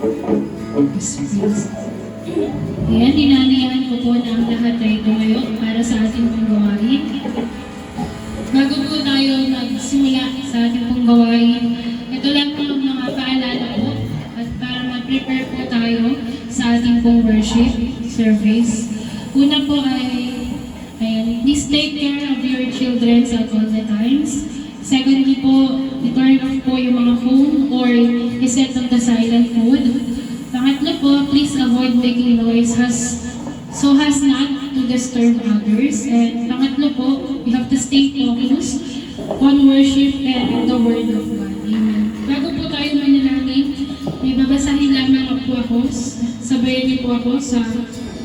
Ayan, dinanihan ko po na ang lahat ay tumayo para sa ating pong gawain. Bago po tayo magsimula sa ating pong gawain, ito lang po ang mga paalala po at para mag-prepare po tayo sa ating pong worship service. Una po ay, please take care of your children at all the times. Secondly po, i-turn off po yung mga phone or i-set on the silent mode. Pangatlo po, please avoid making noise so as not to disturb others. And pangatlo po, you have to stay focused on worship and the Word of God. Amen. Bago po tayo manalangin, may babasahin lamang po ako, sabayan niyo po ako sa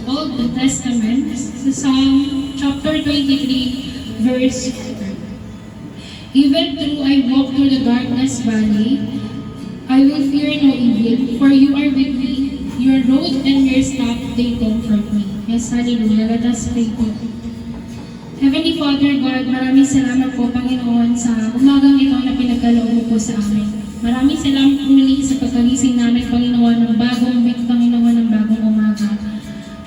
Old Testament, sa Psalm chapter 23, verse 4. Even though I walk through the darkness valley, I will fear no evil, for you are with me. Your rod and your staff, they comfort me. Yes, hallelujah. Let us pray po. Heavenly Father God, maraming salamat po, Panginoon, sa umagang ito na pinagkaloob mo po sa amin. Maraming salamat po muli sa pagkagising namin, Panginoon, ng bagong week, Panginoon, ng bagong umaga.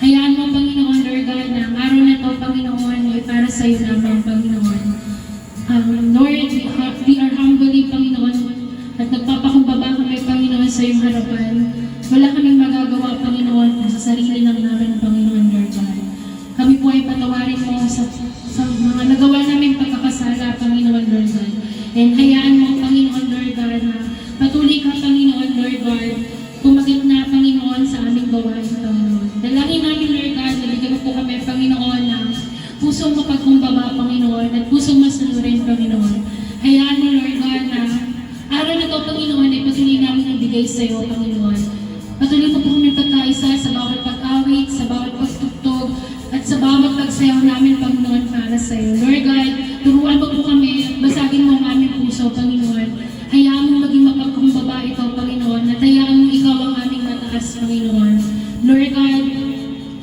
Hayaan mo, Panginoon, Lord God, na ang araw na ito, Panginoon, ay para sa iyo lamang, Panginoon. Lord, we are humbly, Panginoon, at nagpapakumbaba kami, Panginoon, sa iyong harapan. Wala kaming magagawa, Panginoon, sa sarili lang namin, Panginoon, Lord God. Kami po ay patawarin mo sa mga nagawa namin pagkakasala, Panginoon, Lord God. And hayaan mo, Panginoon, Lord God, na patuloy ka, Panginoon, Lord God, kumagit na, Panginoon, sa aming gawain, Panginoon. Dalangin namin, Lord God, nabigyan mo po kami, Panginoon, na pusong mapagkumbaba, Panginoon, at pusong masunurin, Panginoon. Hayaan mo, Lord God, na araw na ito, Panginoon, ay patuloy namin ang bigay sa iyo, Panginoon. Patuloy mo po kami pagkaisa sa bawat pag-awit, sa bawat pagtugtog, at sa bawat pagsayaw namin, Panginoon, para sa iyo. Lord God, turuan mo po kami at basagin mo ang aming puso, Panginoon. Hayaan mo maging mapagkumbaba ito, Panginoon, at hayaan mo ikaw ang aming mataas, Panginoon. Lord God,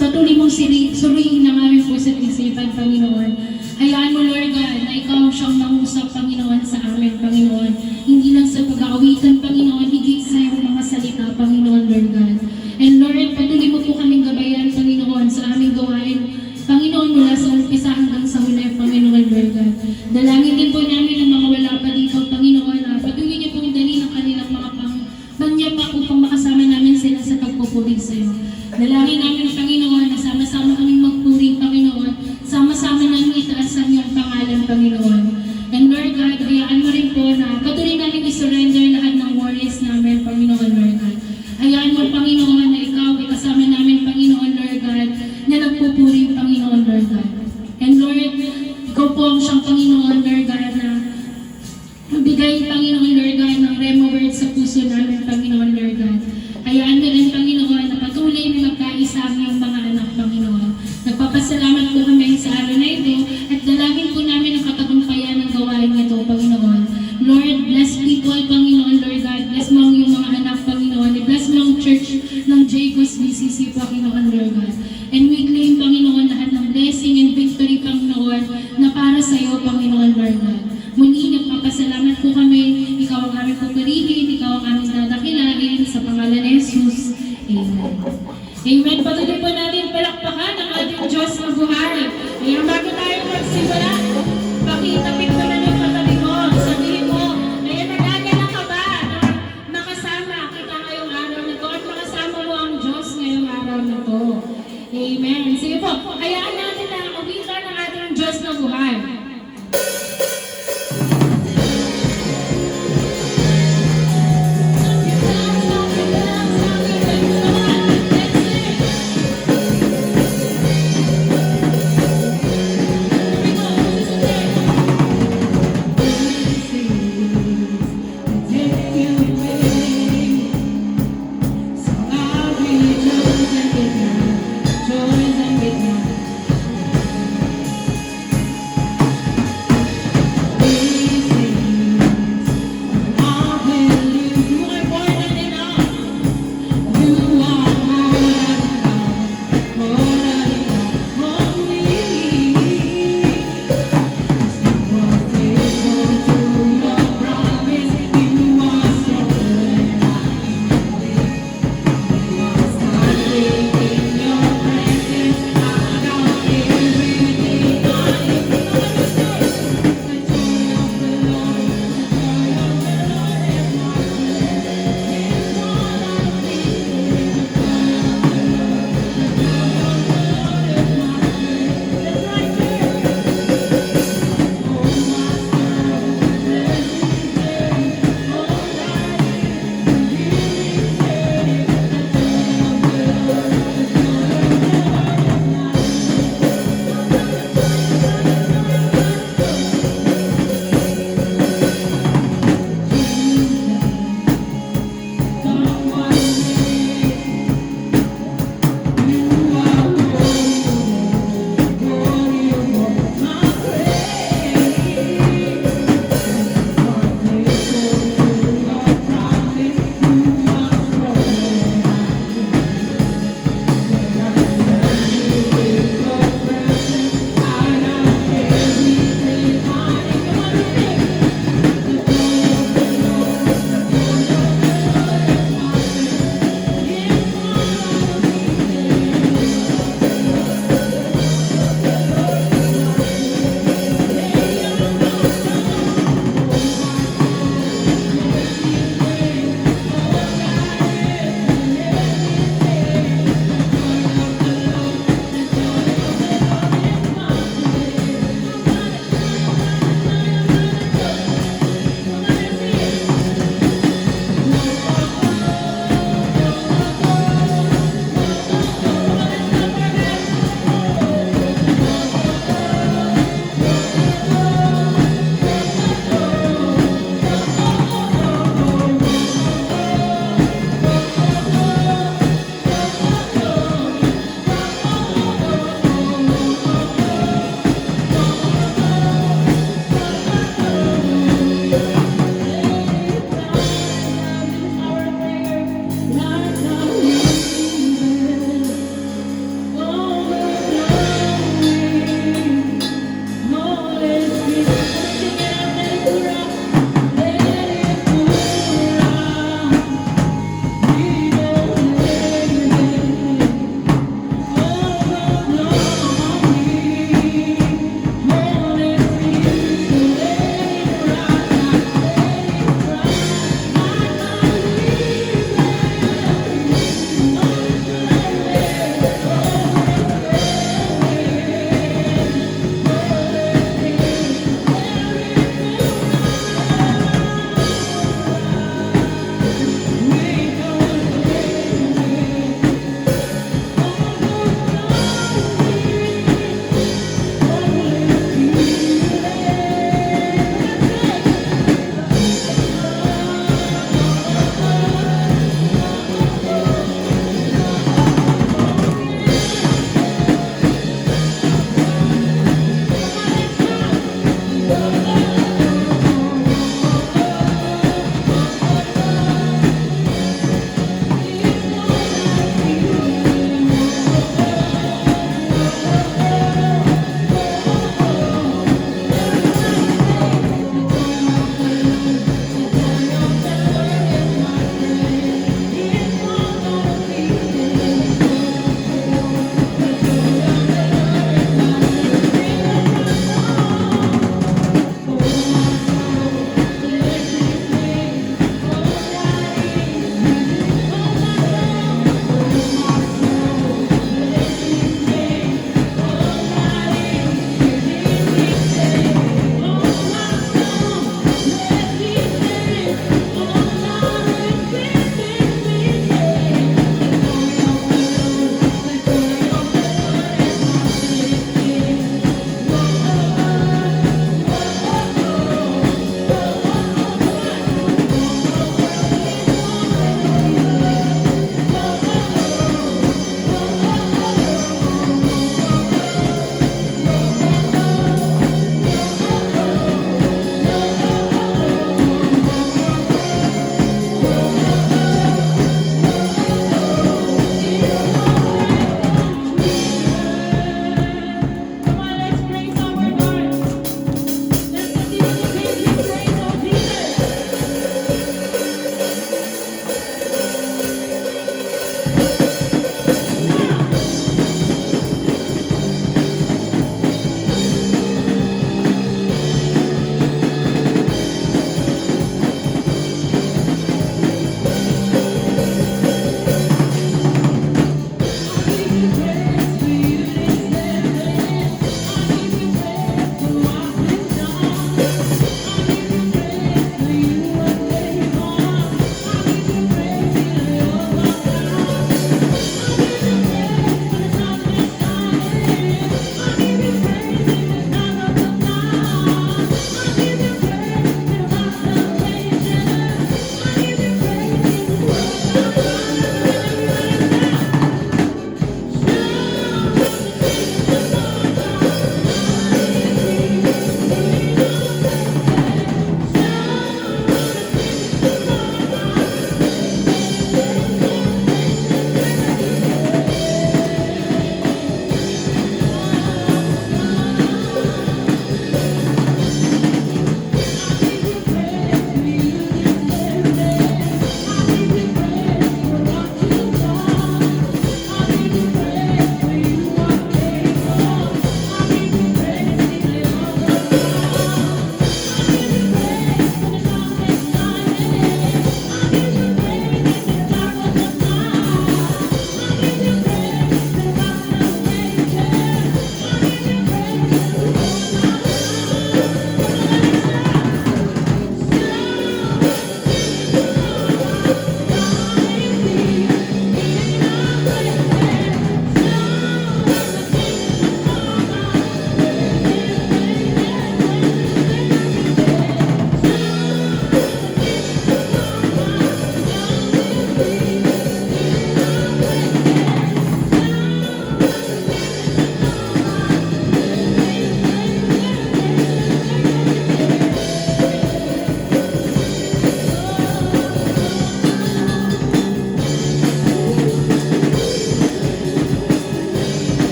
patuloy mong suriin ang aming puso at isipan, Panginoon. Hayaan mo, Lord God, na ikaw siyang mangusap, Panginoon, sa amin, Panginoon. Hindi lang sa pag-aawitan, Panginoon, higit sa iyong mga salita, Panginoon, Lord God. And Lord, patuloy mo po kaming gabayan, Panginoon, sa aming gawain, Panginoon, mula sa umpisa hanggang sa huli, Panginoon, Lord God. Dalangin din po namin ang mga wala pa dito, Panginoon, na patuloy niyo pong dali ng kanilang mga pangyapa upang makasama namin sila sa pagpupuri sa iyo. Dalangin namin, Panginoon, na sama-sama kaming magpuri, Panginoon, sama-sama namin itaas ang iyong pangalan, Panginoon. And Lord God, hayaan mo rin po na patuloy namin isurrender lahat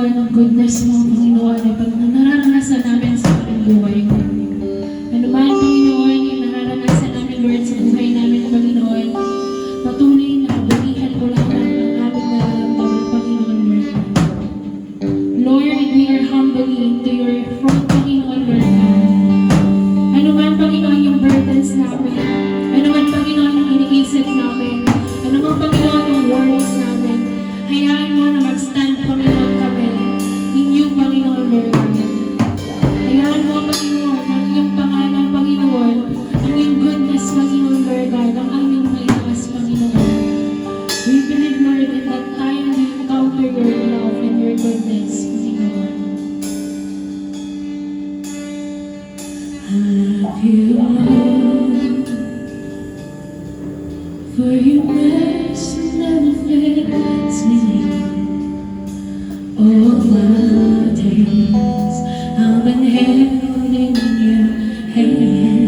Lord, ang goodness mo, Panginoon, ay pag nararanasan namin sa aming buhay. Ano man, Panginoon, yung nararanasan namin, Lord, sa buhay namin, Panginoon, patuloy na kabutihan mo lamang ang aming nararamdaman, Panginoon, Lord. Lord, we are humbly into your throne, Panginoon, Lord. Ano man, Panginoon, yung burdens namin, ano man, Panginoon, yung iniisip namin, ano man, Panginoon, yung worries namin, hayaan mo na mag-stand, Panginoon, kami. In you, Panginoon, Lord. Hayaan mo, Panginoon, ang iyong pangalan, Panginoon, ang iyong goodness, Panginoon, Lord God, ang aming maiakas, Panginoon. We believe, Lord, in that time we encounter your love and your goodness, Panginoon. Have you Lord, for your mercy never fails me. All my days I've been held in your hands.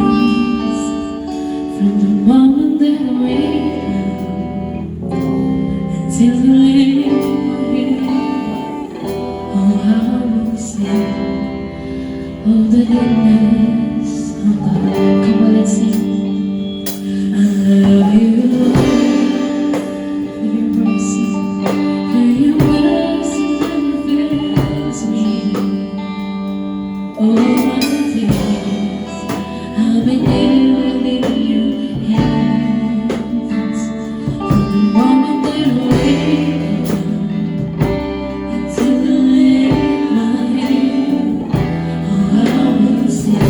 From the moment that I wake up until you lay my head. Oh, how we sing of the goodness of God. Come on, let's sing. I love you, Lord, for your mercy. For your mercy never fails me. All my days I've been held in your hands. From the moment that I wake up until I lay my head. Oh, I will sing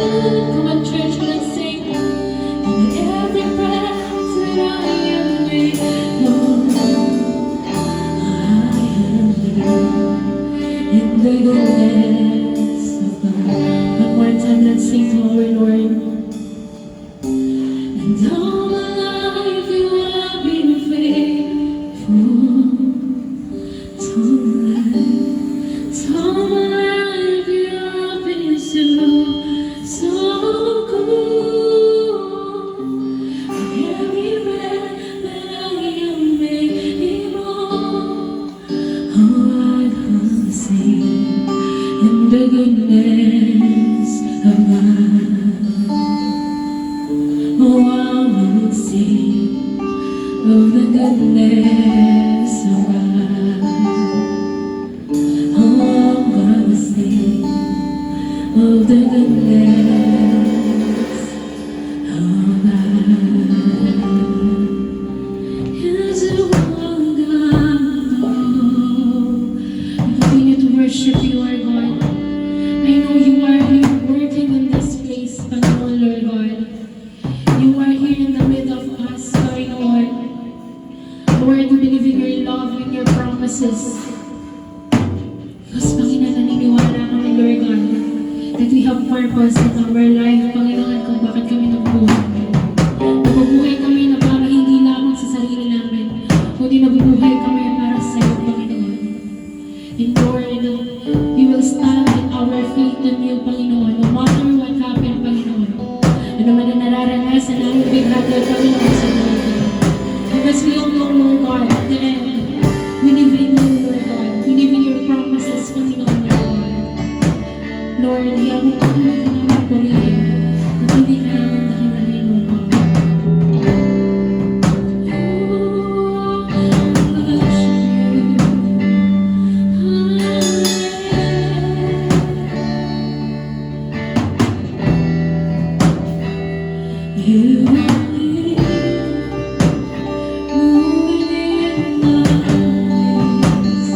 Come on, church, let's sing. In every breath that I am with, Lord, I am living in the goodness of God. One more time, let's sing to our Lord. And all my life you have been faithful. All my life you have been so good. Every breath that I am able, oh, I will sing in the goodness of God. Oh, I will sing of the goodness of God. Oh, I'm gonna sing of the goodness of God. Is it one God? We continue to worship you, our God. I know you are here working in this place, Panginoon, Lord God. You are here in the middle of us, Panginoon. Lord, we believe in your love and your promises. Because, Panginoon, naniniwala kami, Lord God, that we have purpose in our life, Panginoon, kung bakit kami nabubuhay. Nabubuhay kami na para hindi lamang sa sarili namin, kundi nabubuhay kami para sa iyo, Panginoon. And Lord, we will stand in our faith in you, Panginoon, no matter what happened, Panginoon. Ano man ang nararanasan namin, bighati, Panginoon, sa buhay ko. Because we all know, Lord God, at the end, we live in you, Lord God. We live in your promises, Panginoon, Lord God. Lord, yan mo kami naman purihin. At hindi na naman dakilahin, Lord God. You are here, moving in my ways.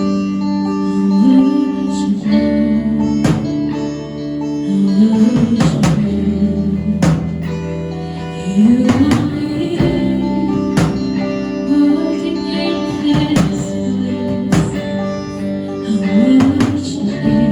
I worship you. You are here, working in this place. I worship you.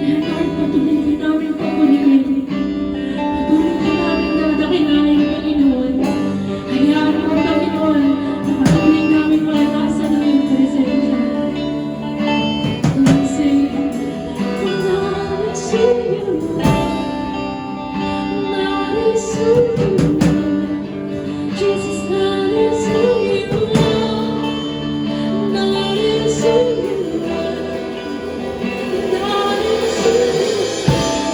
Kaya Lord, patuloy ka namin papurihin. Patuloy ka namin dadakilin, Panginoon. Hayaan mo, Panginoon, na patuloy namin malalasan ang iyong presensya. Lord, say, "Not is who you are. Not is who you are. Jesus, not is who you are. Not is who you are. Not is who you are.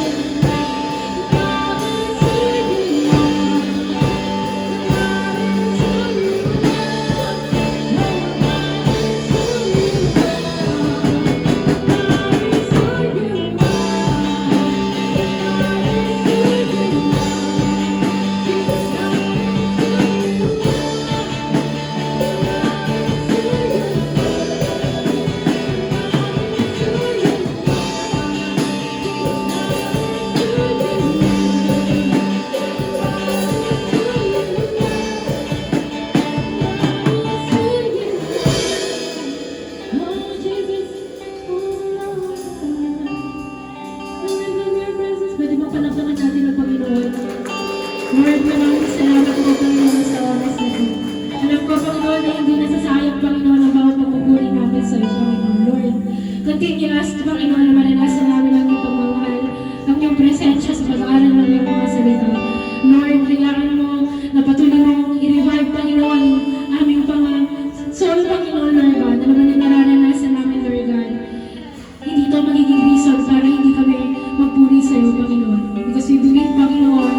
Not is who you are. Not is who you Pwede ba palakpakan natin ang Panginoon? Lord, maraming salamat po, Panginoon, sa oras na ito. Alam ko, Panginoon, na hindi nasasayang, Panginoon, ang bawat pagpupuri namin sa iyo, Panginoon. Lord, continuous, Panginoon, na maranasan namin ang iyong pagmamahal, ang iyong presensya sa pag-aaral ng iyong mga salita. Lord, hayaan mo na patuloy mong i-revive, Panginoon, aming soul, Panginoon, Lord God, na naman yung nararanasan namin, Lord God. Hindi ito magiging reason para hindi kami magpuri sa iyo, Panginoon. Because we believe, Panginoon,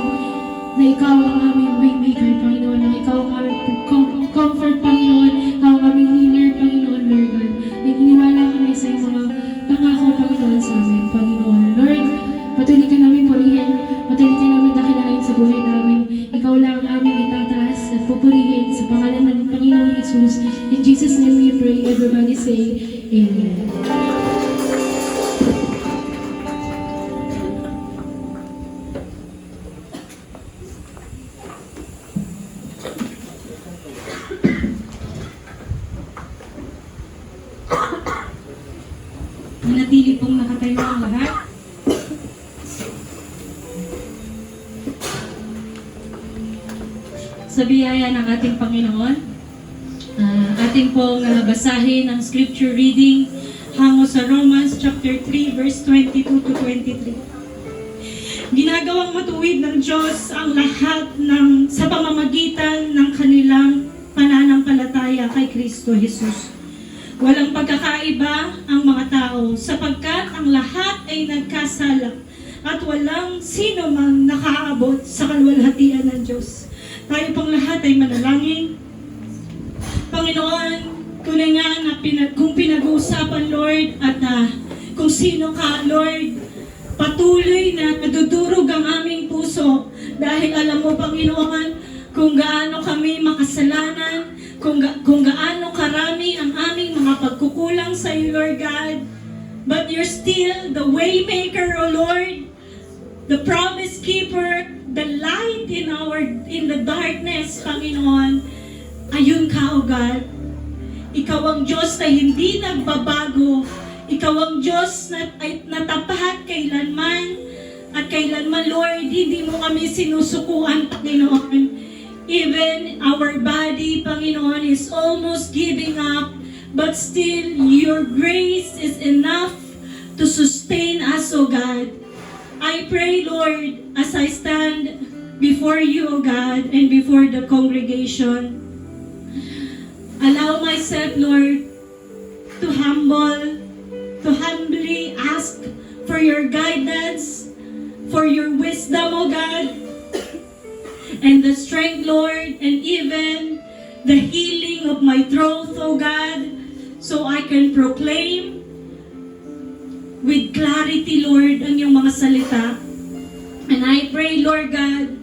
na ikaw ang aming waymaker, Panginoon, na ikaw ang aming comfort, Panginoon, ikaw ang aming healer, Panginoon, Lord God. Naginiwala kami sa iyong mga pangako, Panginoon, sa amin, Panginoon. Lord, patuloy ka namin purihin, patuloy ka namin dakilain sa buhay namin. Ikaw lang ang aming itataas at pupurihin sa pangalan ng Panginoon Jesus. In Jesus' name we pray. Everybody say, Amen. Manatili pong nakatayo ang lahat. Sa biyaya ng ating Panginoon, ating pong basahin ang scripture reading hango sa Romans chapter 3 verse 22 to 23. Ginagawang matuwid ng Diyos ang lahat sa pamamagitan ng kanilang pananampalataya kay Kristo Jesus. Walang pagkakaiba ang mga tao sapagkat ang lahat ay nagkasala at walang sino mang nakaabot sa kaluwalhatian ng Diyos. Tayo pong lahat ay manalangin. Panginoon, tunay nga na kung pinag-uusapan, Lord, at kung sino ka, Lord, patuloy na nadudurog ang aming puso dahil alam mo, Panginoon, kung gaano kami makasalanan, kung gaano karami ang aming mga pagkukulang sa iyo, Lord God. But you're still the waymaker, O Lord, the promise keeper, the light in the darkness, Panginoon. Ayun ka, O God. Ikaw ang Diyos na hindi nagbabago. Ikaw ang Diyos na tapat kailanman. At kailanman, Lord, hindi mo kami sinusukuan, Panginoon. Even our body, Panginoon, is almost giving up, but still, your grace is enough to sustain us, O God. I pray, Lord, as I stand before you, O God, and before the congregation, allow myself, Lord, to humbly ask for your guidance, for your wisdom, O God, and the strength, Lord, and even the healing of my throat, O God, so I can proclaim with clarity, Lord, ang iyong mga salita. And I pray, Lord God,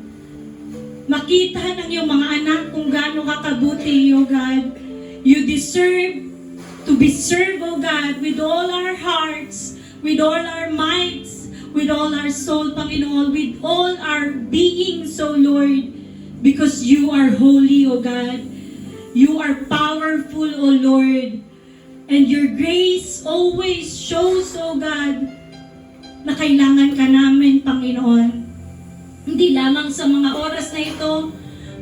makita ng iyong mga anak kung gaano kakabuti, O God. You deserve to be served, O God, with all our hearts, with all our mights, with all our soul, Panginoon, with all our being, so Lord, because you are holy, O God. You are powerful, O Lord. And your grace always shows, O God, na kailangan ka namin, Panginoon. Hindi lamang sa mga oras na ito,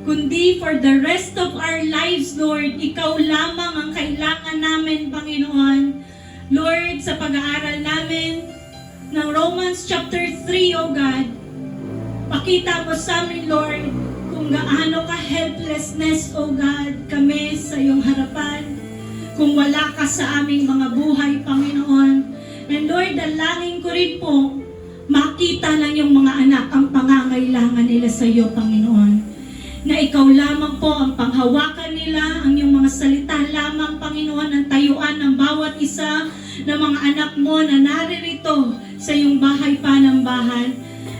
kundi for the rest of our lives, Lord, Ikaw lamang ang kailangan namin, Panginoon. Lord, sa pag-aaral namin ng Romans chapter 3, O God, pakita mo sa amin, Lord, kung gaano ka helplessness, O God, kami sa iyong harapan. Kung wala ka sa aming mga buhay, Panginoon. And Lord, dalangin ko rin po, makita ng iyong mga anak ang pangangailangan nila sa iyo, Panginoon. Na ikaw lamang po ang panghawakan nila, ang iyong mga salita lamang, Panginoon, ang tayuan ng bawat isa ng mga anak mo na naririto sa iyong bahay panambahan.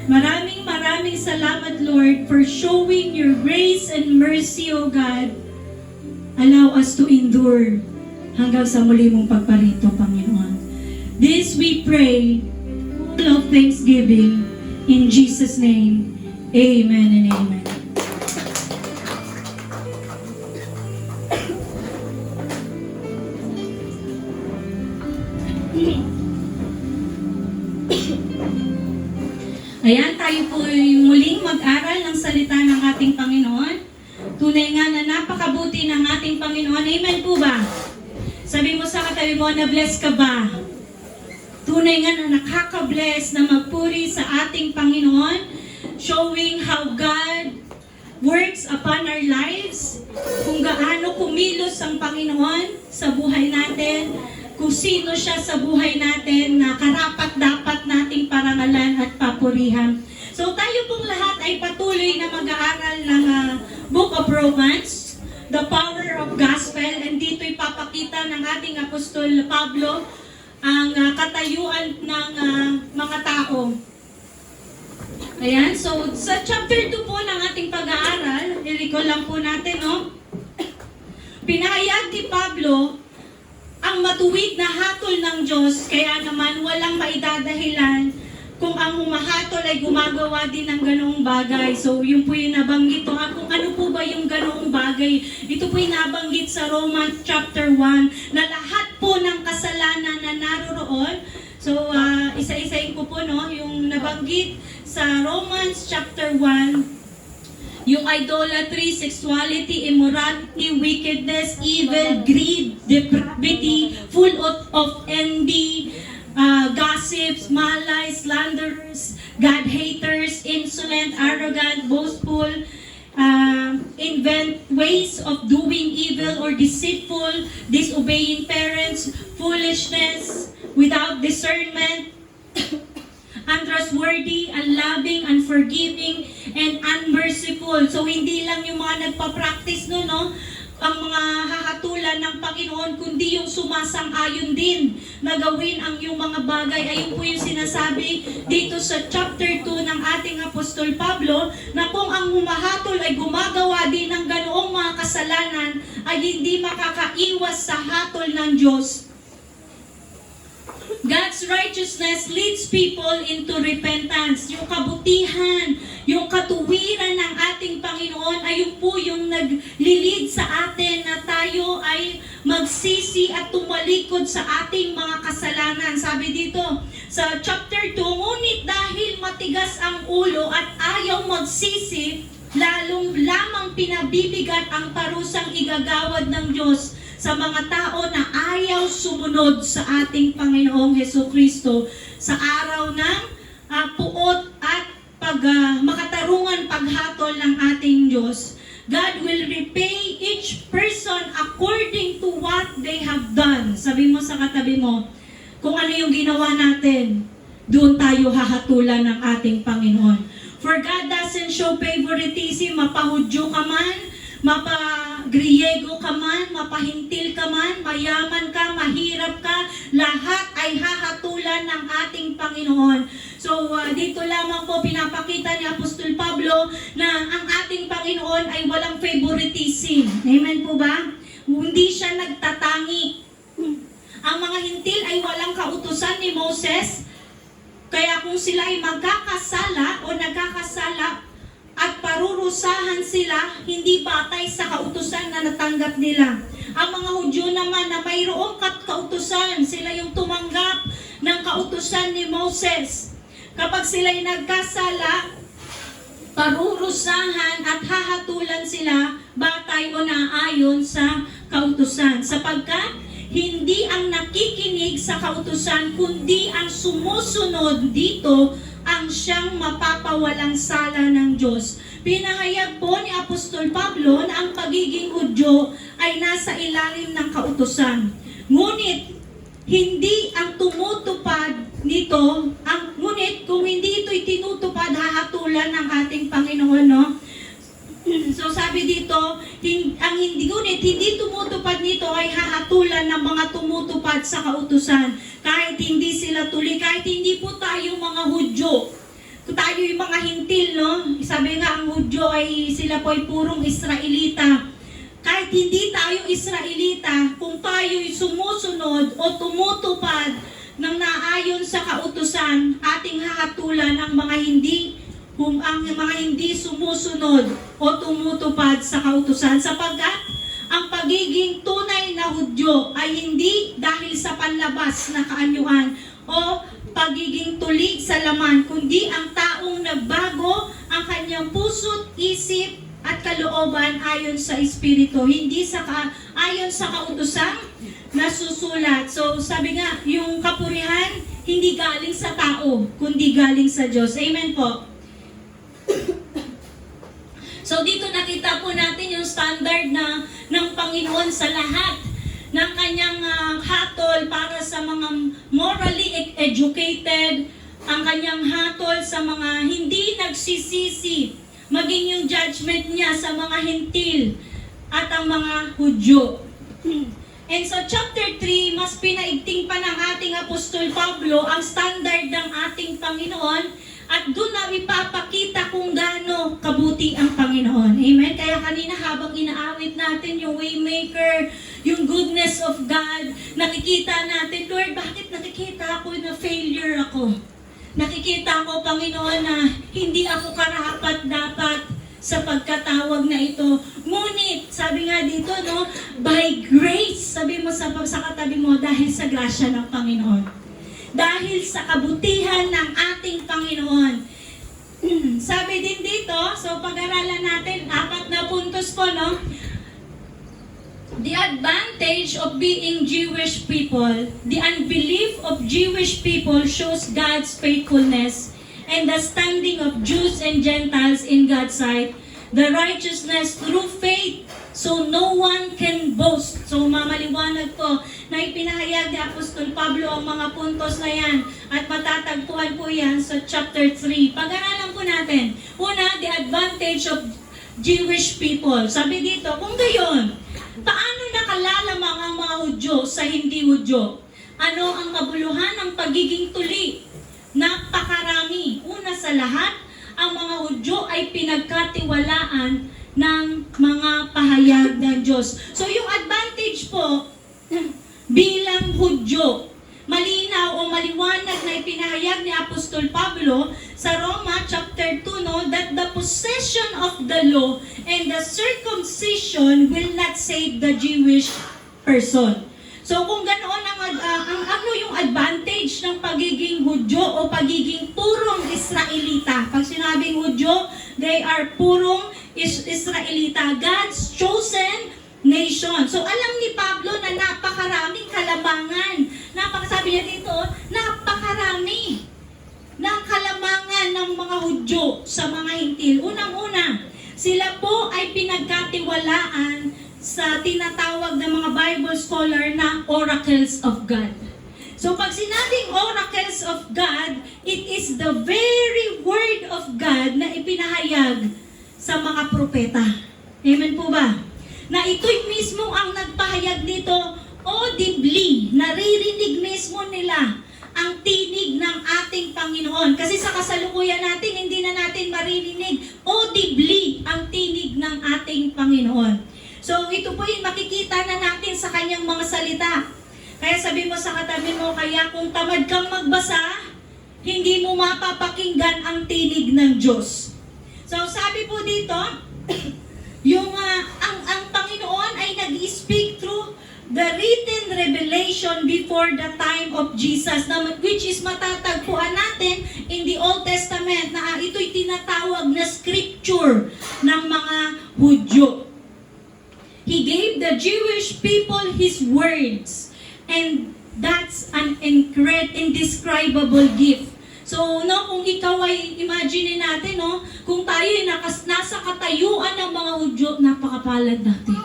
Maraming salamat, Lord, for showing your grace and mercy, O God. Allow us to endure hanggang sa muli mong pagparito, Panginoon. This we pray, full of thanksgiving, in Jesus' name. Amen and amen. Ayan, tayo po yung muling mag-aral ng salita ng ating Panginoon. Tunay nga na napakabuti ng ating Panginoon. Amen po ba? Sabi mo sa katabi mo, na-bless ka ba? Tunay nga na nakaka-bless na magpuri sa ating Panginoon, showing how God works upon our lives, kung gaano kumilos ang Panginoon sa buhay natin, kung sino siya sa buhay natin na karapat-dapat nating parangalan at papurihan. So tayo pong lahat ay patuloy na mag-aaral ng Book of Romans, the power of gospel, and dito ipapakita ng ating Apostol Pablo ang katayuan ng mga tao. Ayan, so sa chapter 2 po ng ating pag-aaral, i-recall lang po natin, no? Pinahayag ni Pablo ang matuwid na hatol ng Diyos, kaya naman walang maidadahilan kung ang humahatol ay gumagawa din ng ganoong bagay. So, yun po yung nabanggit to. Kung ano po ba yung ganoong bagay? Ito po yung nabanggit sa Romans chapter 1, na lahat po ng kasalanan na naroroon. So, isa-isahin ko po, no, yung nabanggit sa Romans chapter 1, yung idolatry, sexuality, immorality, wickedness, evil, greed, depravity, full of envy, gossips, malice, slanderers, God-haters, insolent, arrogant, boastful, invent ways of doing evil or deceitful, disobeying parents, foolishness, without discernment, untrustworthy, unloving, unforgiving, and unmerciful. So, hindi lang yung mga nagpa-practice no, ang mga hahatulan ng Panginoon, kundi yung sumasang-ayon din na gawin ang yung mga bagay. Ayun po yung sinasabi dito sa chapter 2 ng ating Apostol Pablo, na kung ang humahatol ay gumagawa din ng ganoong mga kasalanan, ay hindi makakaiwas sa hatol ng Diyos. God's righteousness leads people into repentance. Yung kabutihan, yung katuwiran ng ating Panginoon ay yung po yung naglilid sa atin na tayo ay magsisi at tumalikod sa ating mga kasalanan. Sabi dito sa chapter 2, ngunit dahil matigas ang ulo at ayaw magsisi, lalong lamang pinabibigat ang parusang igagawad ng Diyos sa mga tao na ayaw sumunod sa ating Panginoong Hesukristo sa araw ng puot at makatarungan paghatol ng ating Diyos. God will repay each person according to what they have done. Sabi mo sa katabi mo, kung ano yung ginawa natin, doon tayo hahatulan ng ating Panginoon. For God doesn't show favoritism, mapahudyo ka man, mapa-Griego ka man, mapahintil ka man, mayaman ka, mahirap ka, lahat ay hahatulan ng ating Panginoon. So, dito lamang po pinapakita ni Apostol Pablo na ang ating Panginoon ay walang favoritism. Amen po ba? Hindi siya nagtatangi. Ang mga hintil ay walang kautusan ni Moses, kaya kung sila ay magkakasala o nagkakasala, at parurusahan sila, hindi batay sa kautusan na natanggap nila. Ang mga Hudyo naman na mayroong kautusan, sila yung tumanggap ng kautusan ni Moses. kapag sila'y nagkasala, parurusahan at hahatulan sila batay o naayon sa kautusan. Sapagkat hindi ang nakikinig sa kautusan, kundi ang sumusunod dito ang siyang mapapawalang sala ng Diyos. Pinahayag po ni Apostol Pablo na ang pagiging Hudyo ay nasa ilalim ng kautusan. Ngunit, hindi ang tumutupad nito, ngunit kung hindi ito'y tinutupad, hahatulan ng ating Panginoon, no? So sabi dito, ngunit hindi tumutupad nito ay hahatulan ng mga tumutupad sa kautusan. Kahit hindi sila tuli, kahit hindi po tayo mga Hudyo, tayo yung mga hintil, no? Sabi nga, ang Hudyo ay sila po ay purong Israelita. Kahit hindi tayo Israelita, kung tayo'y sumusunod o tumutupad ng naayon sa kautusan, ating hahatulan ang mga hindi sumusunod o tumutupad sa kautusan. Sapagkat ang pagiging tunay na Hudyo ay hindi dahil sa panlabas na kaanyuan o pagiging tuli sa laman, kundi ang taong nagbago ang kanyang puso't isip at kalooban ayon sa Espiritu, hindi ayon sa kautusan na susulat. So sabi nga, yung kapurihan hindi galing sa tao, kundi galing sa Diyos. Amen po. So dito nakita po natin yung standard ng Panginoon sa lahat ng kanyang hatol para sa mga morally educated, ang kanyang hatol sa mga hindi nagsisisi, maging yung judgment niya sa mga hintil at ang mga Hudyo. And so chapter 3, mas pinaigting pa ng ating Apostol Pablo ang standard ng ating Panginoon at doon na ipapakita kung gaano kabuti ang Panginoon. Amen? Kaya kanina habang inaawit natin yung Waymaker, yung goodness of God, nakikita natin, Lord, bakit nakikita ako na failure ako? Nakikita ko, Panginoon, na hindi ako karapat-dapat sa pagkatawag na ito. Ngunit, sabi nga dito, no, by grace, sabi mo sa katabi mo, dahil sa grasya ng Panginoon. Dahil sa kabutihan ng ating Panginoon. Sabi din dito, so pag-aralan natin, 4 na puntos po, no? The advantage of being Jewish people, the unbelief of Jewish people shows God's faithfulness and the standing of Jews and Gentiles in God's sight, the righteousness through faith, so no one can boast. So mamaliwanag po na ipinahayag ni Apostol Pablo ang mga puntos na yan at matatagpuan po yan sa chapter 3. Pag-aralan po natin. Una, the advantage of Jewish people. Sabi dito, kung gayon, paano nakalalamang ang mga Hudyo sa hindi Hudyo? Ano ang kabuluhan ng pagiging tuli? Napakarami. Una sa lahat, ang mga Hudyo ay pinagkatiwalaan ng mga pahayag ng Diyos. So yung advantage po, bilang Hudyo, malinaw o maliwanag na ipinahayag ni Apostol Pablo sa Roma chapter 2, no, that the possession of the law and the circumcision will not save the Jewish person. So kung ganoon ano yung advantage ng pagiging Hudyo o pagiging purong Israelita? Pag sinabing Hudyo, they are purong Israelita, God's chosen nation. So alam ni Pablo na napakaraming kalamangan. Sabi niya dito, napakarami ng kalamangan ng mga Hudyo sa mga hintil. Unang-una, sila po ay pinagkatiwalaan sa tinatawag ng mga Bible scholar na oracles of God. So pag sinabing oracles of God, it is the very word of God na ipinahayag sa mga propeta. Amen po ba? Na ito'y mismo ang nagpahayag dito audibly, naririnig mismo nila ang tinig ng ating Panginoon. Kasi sa kasalukuyan natin, hindi na natin maririnig audibly ang tinig ng ating Panginoon. So ito po yung makikita na natin sa kanyang mga salita. Kaya sabi mo sa katabi mo, kaya kung tamad kang magbasa, hindi mo mapapakinggan ang tinig ng Diyos. So sabi po dito, yung ang Panginoon ay nag-speak through the written revelation before the time of Jesus, which is matatagpuan natin in the Old Testament na ito'y tinatawag na scripture ng mga Hudyo. He gave the Jewish people His words. And that's an indescribable gift. So, kung ikaw ay, imagine natin, kung tayo ay nasa katayuan ng mga Hudyo, napakapalad natin.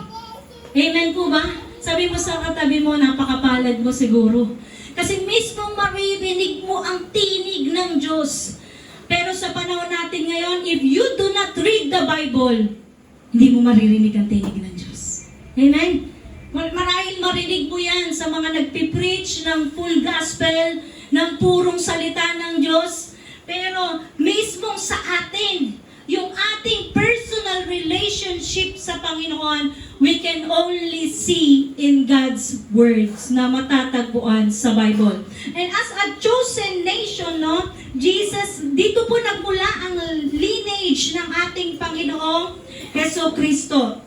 Amen po ba? Sabi mo sa katabi mo, napakapalad mo siguro. Kasi mismo maririnig mo ang tinig ng Diyos. Pero sa panahon natin ngayon, if you do not read the Bible, hindi mo maririnig ang tinig ng Diyos. Amen? Marahil marinig mo yan sa mga nagpipreach ng full gospel, ng purong salita ng Diyos. Pero mismo sa atin, yung ating personal relationship sa Panginoon, we can only see in God's words na matatagpuan sa Bible. And as a chosen nation, Jesus, dito po nagmula ang lineage ng ating Panginoong Jesucristo.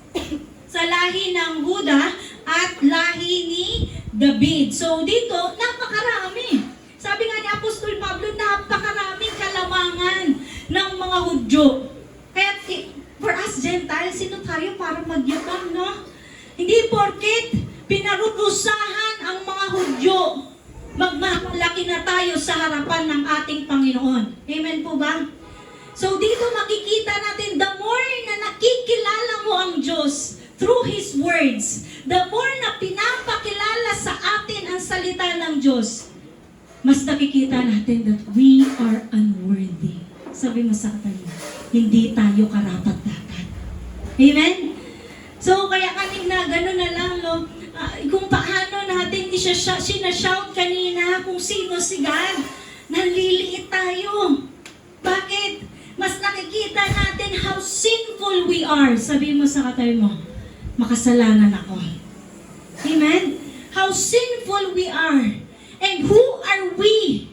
Sa lahi ng Huda at lahi ni David. So dito, napakarami. Sabi nga ni Apostol Pablo, napakaraming kalamangan ng mga Hudyo. Kaya for us Gentiles, sino tayo para magyabang, Hindi porket pinarurusahan ang mga Hudyo, magmamalaki na tayo sa harapan ng ating Panginoon. Amen po ba? So dito makikita natin, the more na nakikilala mo ang Diyos through His words, the more na pinapakilala sa atin ang salita ng Diyos, mas nakikita natin that we are unworthy. Sabi mo sa katabi, hindi tayo karapat-dapat. Amen? So, kaya kanina, gano'n na lang, kung paano natin sinashout kanina kung sino si God, naliliit tayo. Bakit? Mas nakikita natin how sinful we are. Sabi mo sa katabi mo, makasalanan ako. Amen? How sinful we are. And who are we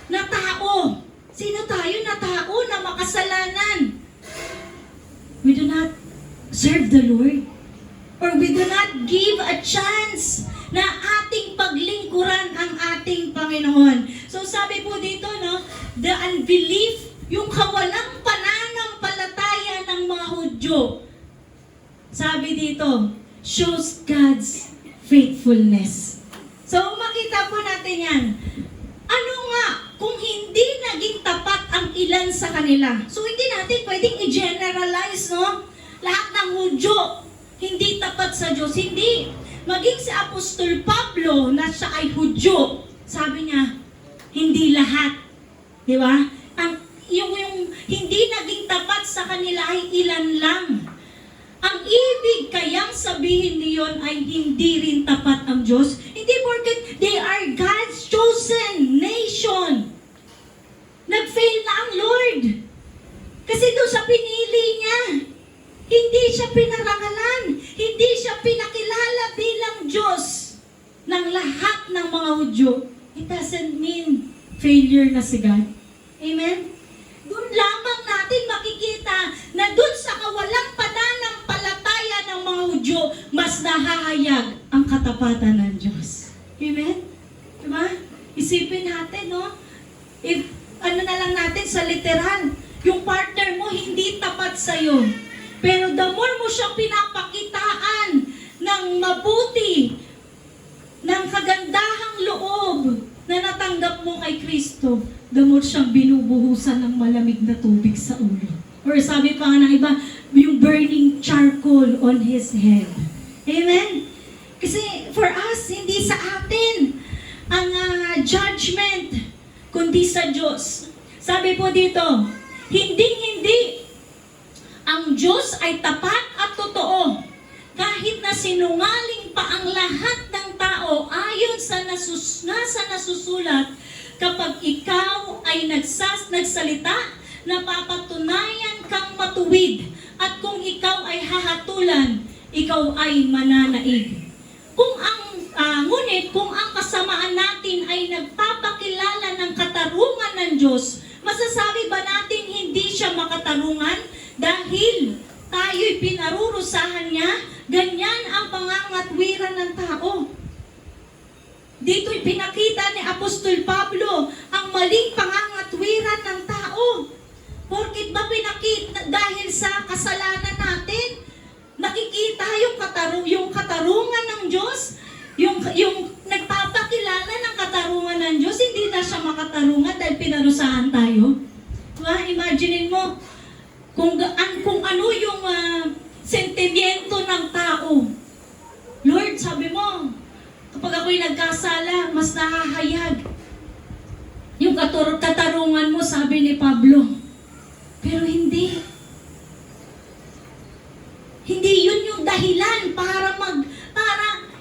na tao? Sino tayo na tao na makasalanan? We do not serve the Lord. Or we do not give a chance na ating paglingkuran ang ating Panginoon. So sabi po dito, the unbelief, yung kawalang pananampalataya ng mga Hudyo, sabi dito, shows God's faithfulness. So, makita po natin yan. Ano nga kung hindi naging tapat ang ilan sa kanila? So, hindi natin pwedeng i-generalize, Lahat ng Hudyo, hindi tapat sa Diyos. Hindi. Maging si Apostol Pablo na siya ay Hudyo, sabi niya, hindi lahat. Di ba? Yung hindi naging tapat sa kanila ay ilan lang. Ang ibig kayang sabihin niyon ay hindi rin tapat ang Diyos. Hindi porket they are God's chosen nation. Nag-fail na ang Lord. Kasi doon sa pinili niya, hindi siya pinarangalan. Hindi siya pinakilala bilang Diyos ng lahat ng mga Hudyo. It doesn't mean failure na si God. Amen? Doon lamang natin makikita na doon sa kawalang pananampalataya ng mga Hudyo, mas nahahayag ang katapatan ng Diyos. Amen? Diba? Isipin natin, If, na lang natin sa literal, yung partner mo hindi tapat sa'yo. Pero the more mo siyang pinapakitaan ng mabuti, ng kagandahang loob na natanggap mo kay Kristo, the more siyang binubuhusan ng malamig na tubig sa ulo. Or sabi pa nga ng iba, yung burning charcoal on his head. Amen? Kasi for us, hindi sa atin ang judgment, kundi sa Diyos. Sabi po dito, hindi ang Diyos ay tapat at totoo. Kahit na sinungaling pa ang lahat ng tao ayon sa nasusulat, kapag ikaw ay nagsalita, napapatunayan kang matuwid. At kung ikaw ay hahatulan, ikaw ay mananaig. Ngunit kung ang kasamaan natin ay nagpapakilala ng katarungan ng Diyos, masasabi ba natin hindi siya makatarungan dahil tayo'y pinarurusahan niya? Ganyan ang pangangatwiran ng tao. Dito'y pinakita ni Apostol Pablo ang maling pangangatwiran ng tao. ba pinakita dahil sa kasalanan natin? Nakikita yung katarungan ng Diyos, yung nagpapakilala ng katarungan ng Diyos, hindi na siya makatarungan dahil pinarusahan tayo. Diba? Imagine mo, kung ano yung sentimiento ng tao. Lord, sabi mo, kapag ako'y nagkasala, mas nahahayag. Yung katarungan mo, sabi ni Pablo. Pero hindi. Hindi yun yung dahilan para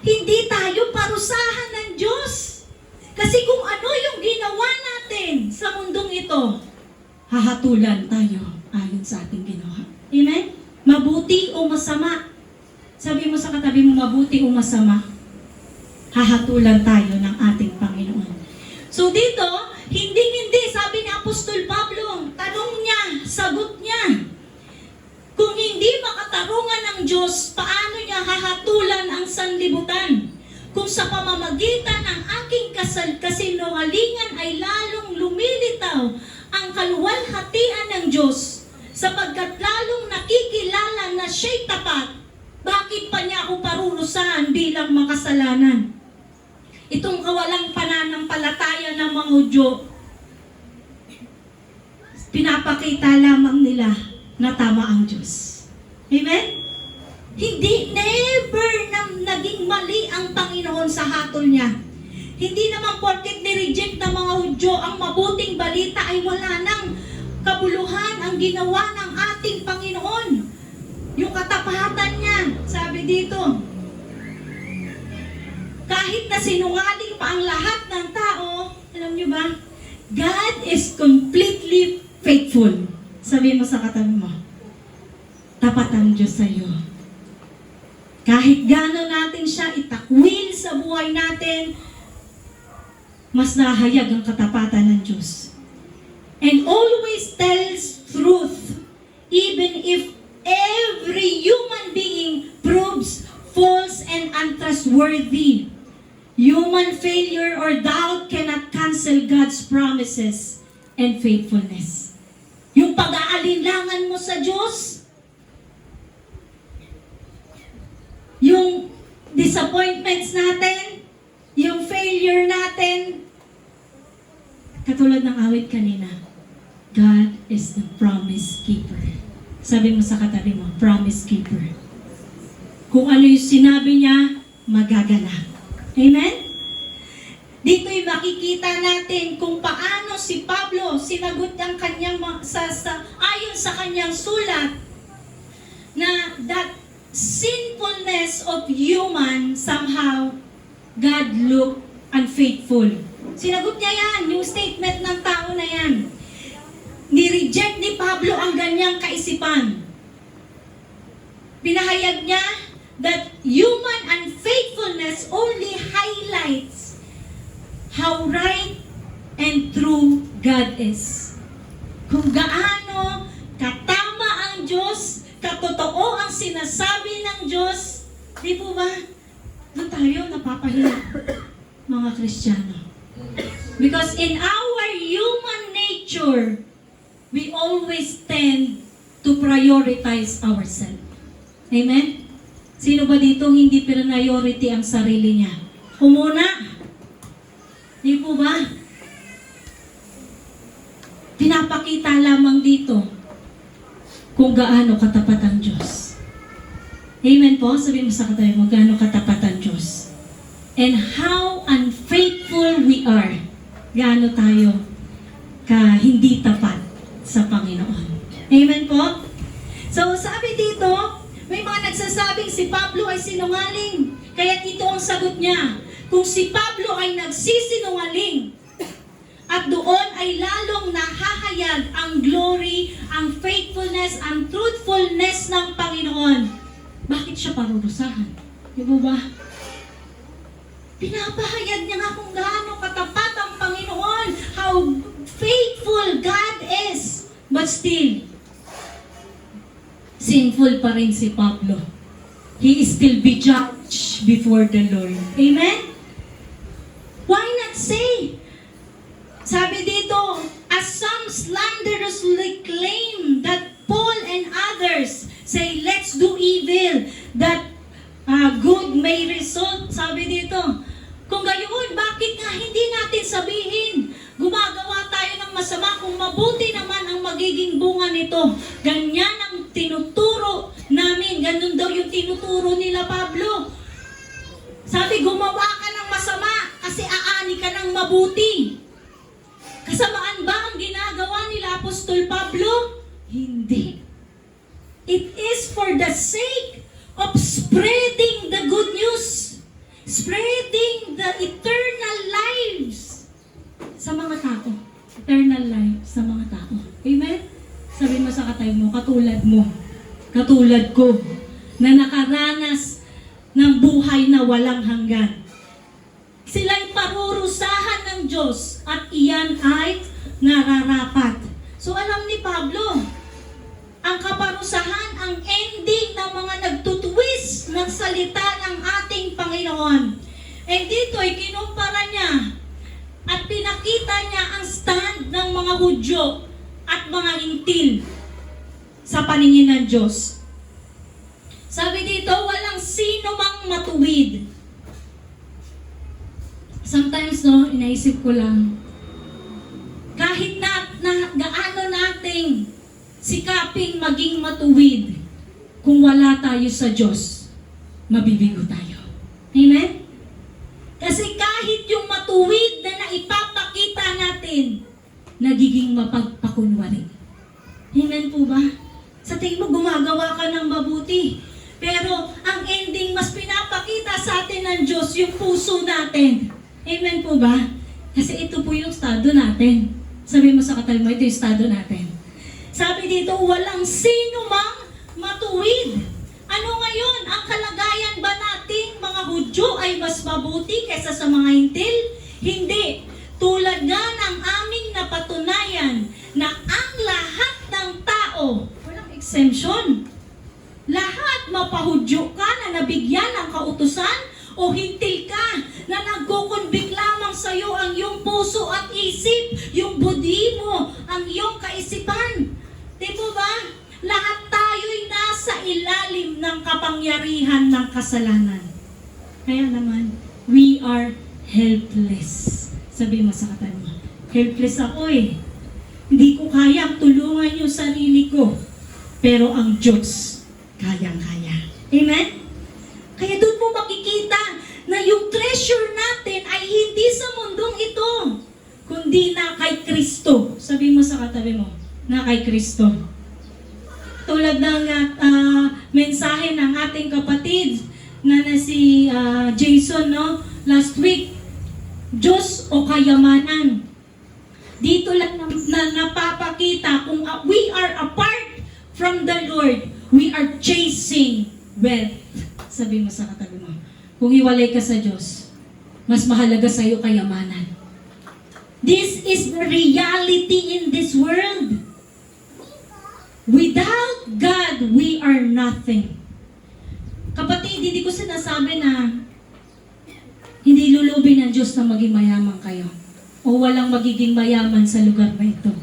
hindi tayo parusahan ng Diyos. Kasi kung ano yung ginawa natin sa mundong ito, hahatulan tayo ayon sa ating ginawa. Amen? Mabuti o masama. Sabi mo sa katabi mo, mabuti o masama. Hahatulan tayo ng ating Panginoon. So dito, hindi, sabi ni Apostol Pablo, tanong niya, sagot niya. Kung hindi makatarungan ng Diyos, paano niya hahatulan ang sanlibutan? Kung sa pamamagitan ng aking kasinungalingan ay lalong lumilitaw ang kaluwalhatian ng Diyos, sapagkat lalong nakikilala na siya'y tapat, bakit pa niya ako parurusahan bilang makasalanan? Itong kawalang pananampalataya ng mga Hudyo, pinapakita lamang nila na tama ang Diyos. Amen? Hindi, never naging mali ang Panginoon sa hatol niya. Hindi naman porket ni-reject ng mga Hudyo ang mabuting balita ay wala nang kabuluhan ang ginawa ng ating Panginoon. Yung katapatan niya, sabi dito, kahit na sinungaling pa ang lahat ng tao, alam niyo ba, God is completely faithful. Sabi mo sa katabi mo, tapat ang Diyos sa iyo. Kahit gano'n natin siya itakwil sa buhay natin, mas nahayag ang katapatan ng Diyos. And always tells truth, even if every human being proves false and untrustworthy. Human failure or doubt cannot cancel God's promises and faithfulness. Yung pag-aalinlangan mo sa Diyos, yung disappointments natin, yung failure natin, katulad ng awit kanina, God is the promise keeper. Sabi mo sa katabi mo, promise keeper. Kung ano yung sinabi niya, magaganap. Amen? Dito'y makikita natin kung paano si Pablo sinagot ang kanyang ayon sa kanyang sulat na that sinfulness of human somehow God looked unfaithful. Sinagot niya yan, yung statement ng tao na yan. Ni-reject ni Pablo ang ganyang kaisipan. Pinahayag niya that human unfaithfulness only highlights how right and true God is. Kung gaano katama ang Diyos, katotoo ang sinasabi ng Diyos, di po ba? Doon tayo napapahiya, mga Kristiyano. Because in our human nature, we always tend to prioritize ourselves. Amen? Sino ba dito hindi priority ang sarili niya? Umuna. Di po ba? Pinapakita lamang dito kung gaano katapat ang Diyos. Amen po? Sabihin mo sa katabi mo, gaano katapat ang Diyos. And how unfaithful we are. Gaano tayo hindi tapat sa Panginoon. Amen po? So, sabi dito, may mga nagsasabing si Pablo ay sinungaling. Kaya ito ang sagot niya. Kung si Pablo ay nagsisinungaling, at doon ay lalong nahahayag ang glory, ang faithfulness, ang truthfulness ng Panginoon, bakit siya parurusahan? Di ba? Pinapahayag niya nga kung gaano katapat ang Panginoon, how faithful God is. But still, sinful pa rin si Pablo. He is still be judged before the Lord. Amen? Why not say? Sabi dito, as some slanderously claim mabuti naman ang magiging bunga nito. Ganyan ang tinuturo namin. Ganun daw yung tinuturo nila Pablo. Sabi, gumawa ka ng masama kasi aani ka ng mabuti. Kasamaan ba ang ginagawa nila Apostol Pablo? Hindi. It is for the sake of spreading the good news. Spreading the eternal lives sa mga tao. Eternal life sa mga tao. Amen? Sabi mo sa katabi mo, katulad ko, na nakaranas ng buhay na walang hanggan. Sila'y parurusahan ng Diyos at iyan ay nararapat. So alam ni Pablo, ang kaparusahan, ang ending ng mga nagtutwist ng salita ng ating Panginoon. And dito ay kinumpara niya at pinakita niya ang stand ng mga Hudyo at mga Hintil sa paningin ng Diyos. Sabi dito, walang sino mang matuwid. Sometimes, inaisip ko lang, kahit na gaano nating sikaping maging matuwid, kung wala tayo sa Diyos, mabibigo tayo. Amen? Kasi kahit yung matuwid na naipapakita natin, nagiging mapagpakunwari. Amen po ba? Sa tingin mo, gumagawa ka ng mabuti. Pero ang ending, mas pinapakita sa atin ng Diyos yung puso natin. Amen po ba? Kasi ito po yung estado natin. Sabi mo sa katabi mo, ito yung estado natin. Sabi dito, walang sino mang matuwid. Ano ngayon? Ang kalagayan ba nating mga Hudyo ay mas mabuti kaysa sa mga Hintil? Hindi. Tulad nga ng aming napatunayan na ang lahat ng tao, walang exemption, lahat mapahudyo ka na nabigyan ng kautusan o hintil ka na nagkukunbik lamang sa iyo ang iyong puso at isip, yung budi mo, ang iyong kaisipan. Di ba ba? Lahat tayo'y nasa ilalim ng kapangyarihan ng kasalanan. Kaya naman, we are helpless. Sabi mo sa katabi mo, helpless ako eh. Hindi ko kayang tulungan yung sarili ko. Pero ang Diyos, kayang-kaya. Amen? Kaya doon mo makikita na yung treasure natin ay hindi sa mundong ito, kundi na kay Kristo. Sabi mo sa katabi mo, na kay Kristo. Tulad ng mensahe ng ating kapatid na si Jason, last week, Diyos o kayamanan. Dito lang na napapakita kung we are apart from the Lord, we are chasing wealth. Sabi mo sa katabi mo, kung hiwalay ka sa Diyos, mas mahalaga sa iyo kayamanan. This is the reality in this world. Without God, we are nothing. Kapatid, hindi ko sinasabi na hindi lulubin ng Diyos na maging mayaman kayo o walang magiging mayaman sa lugar na ito.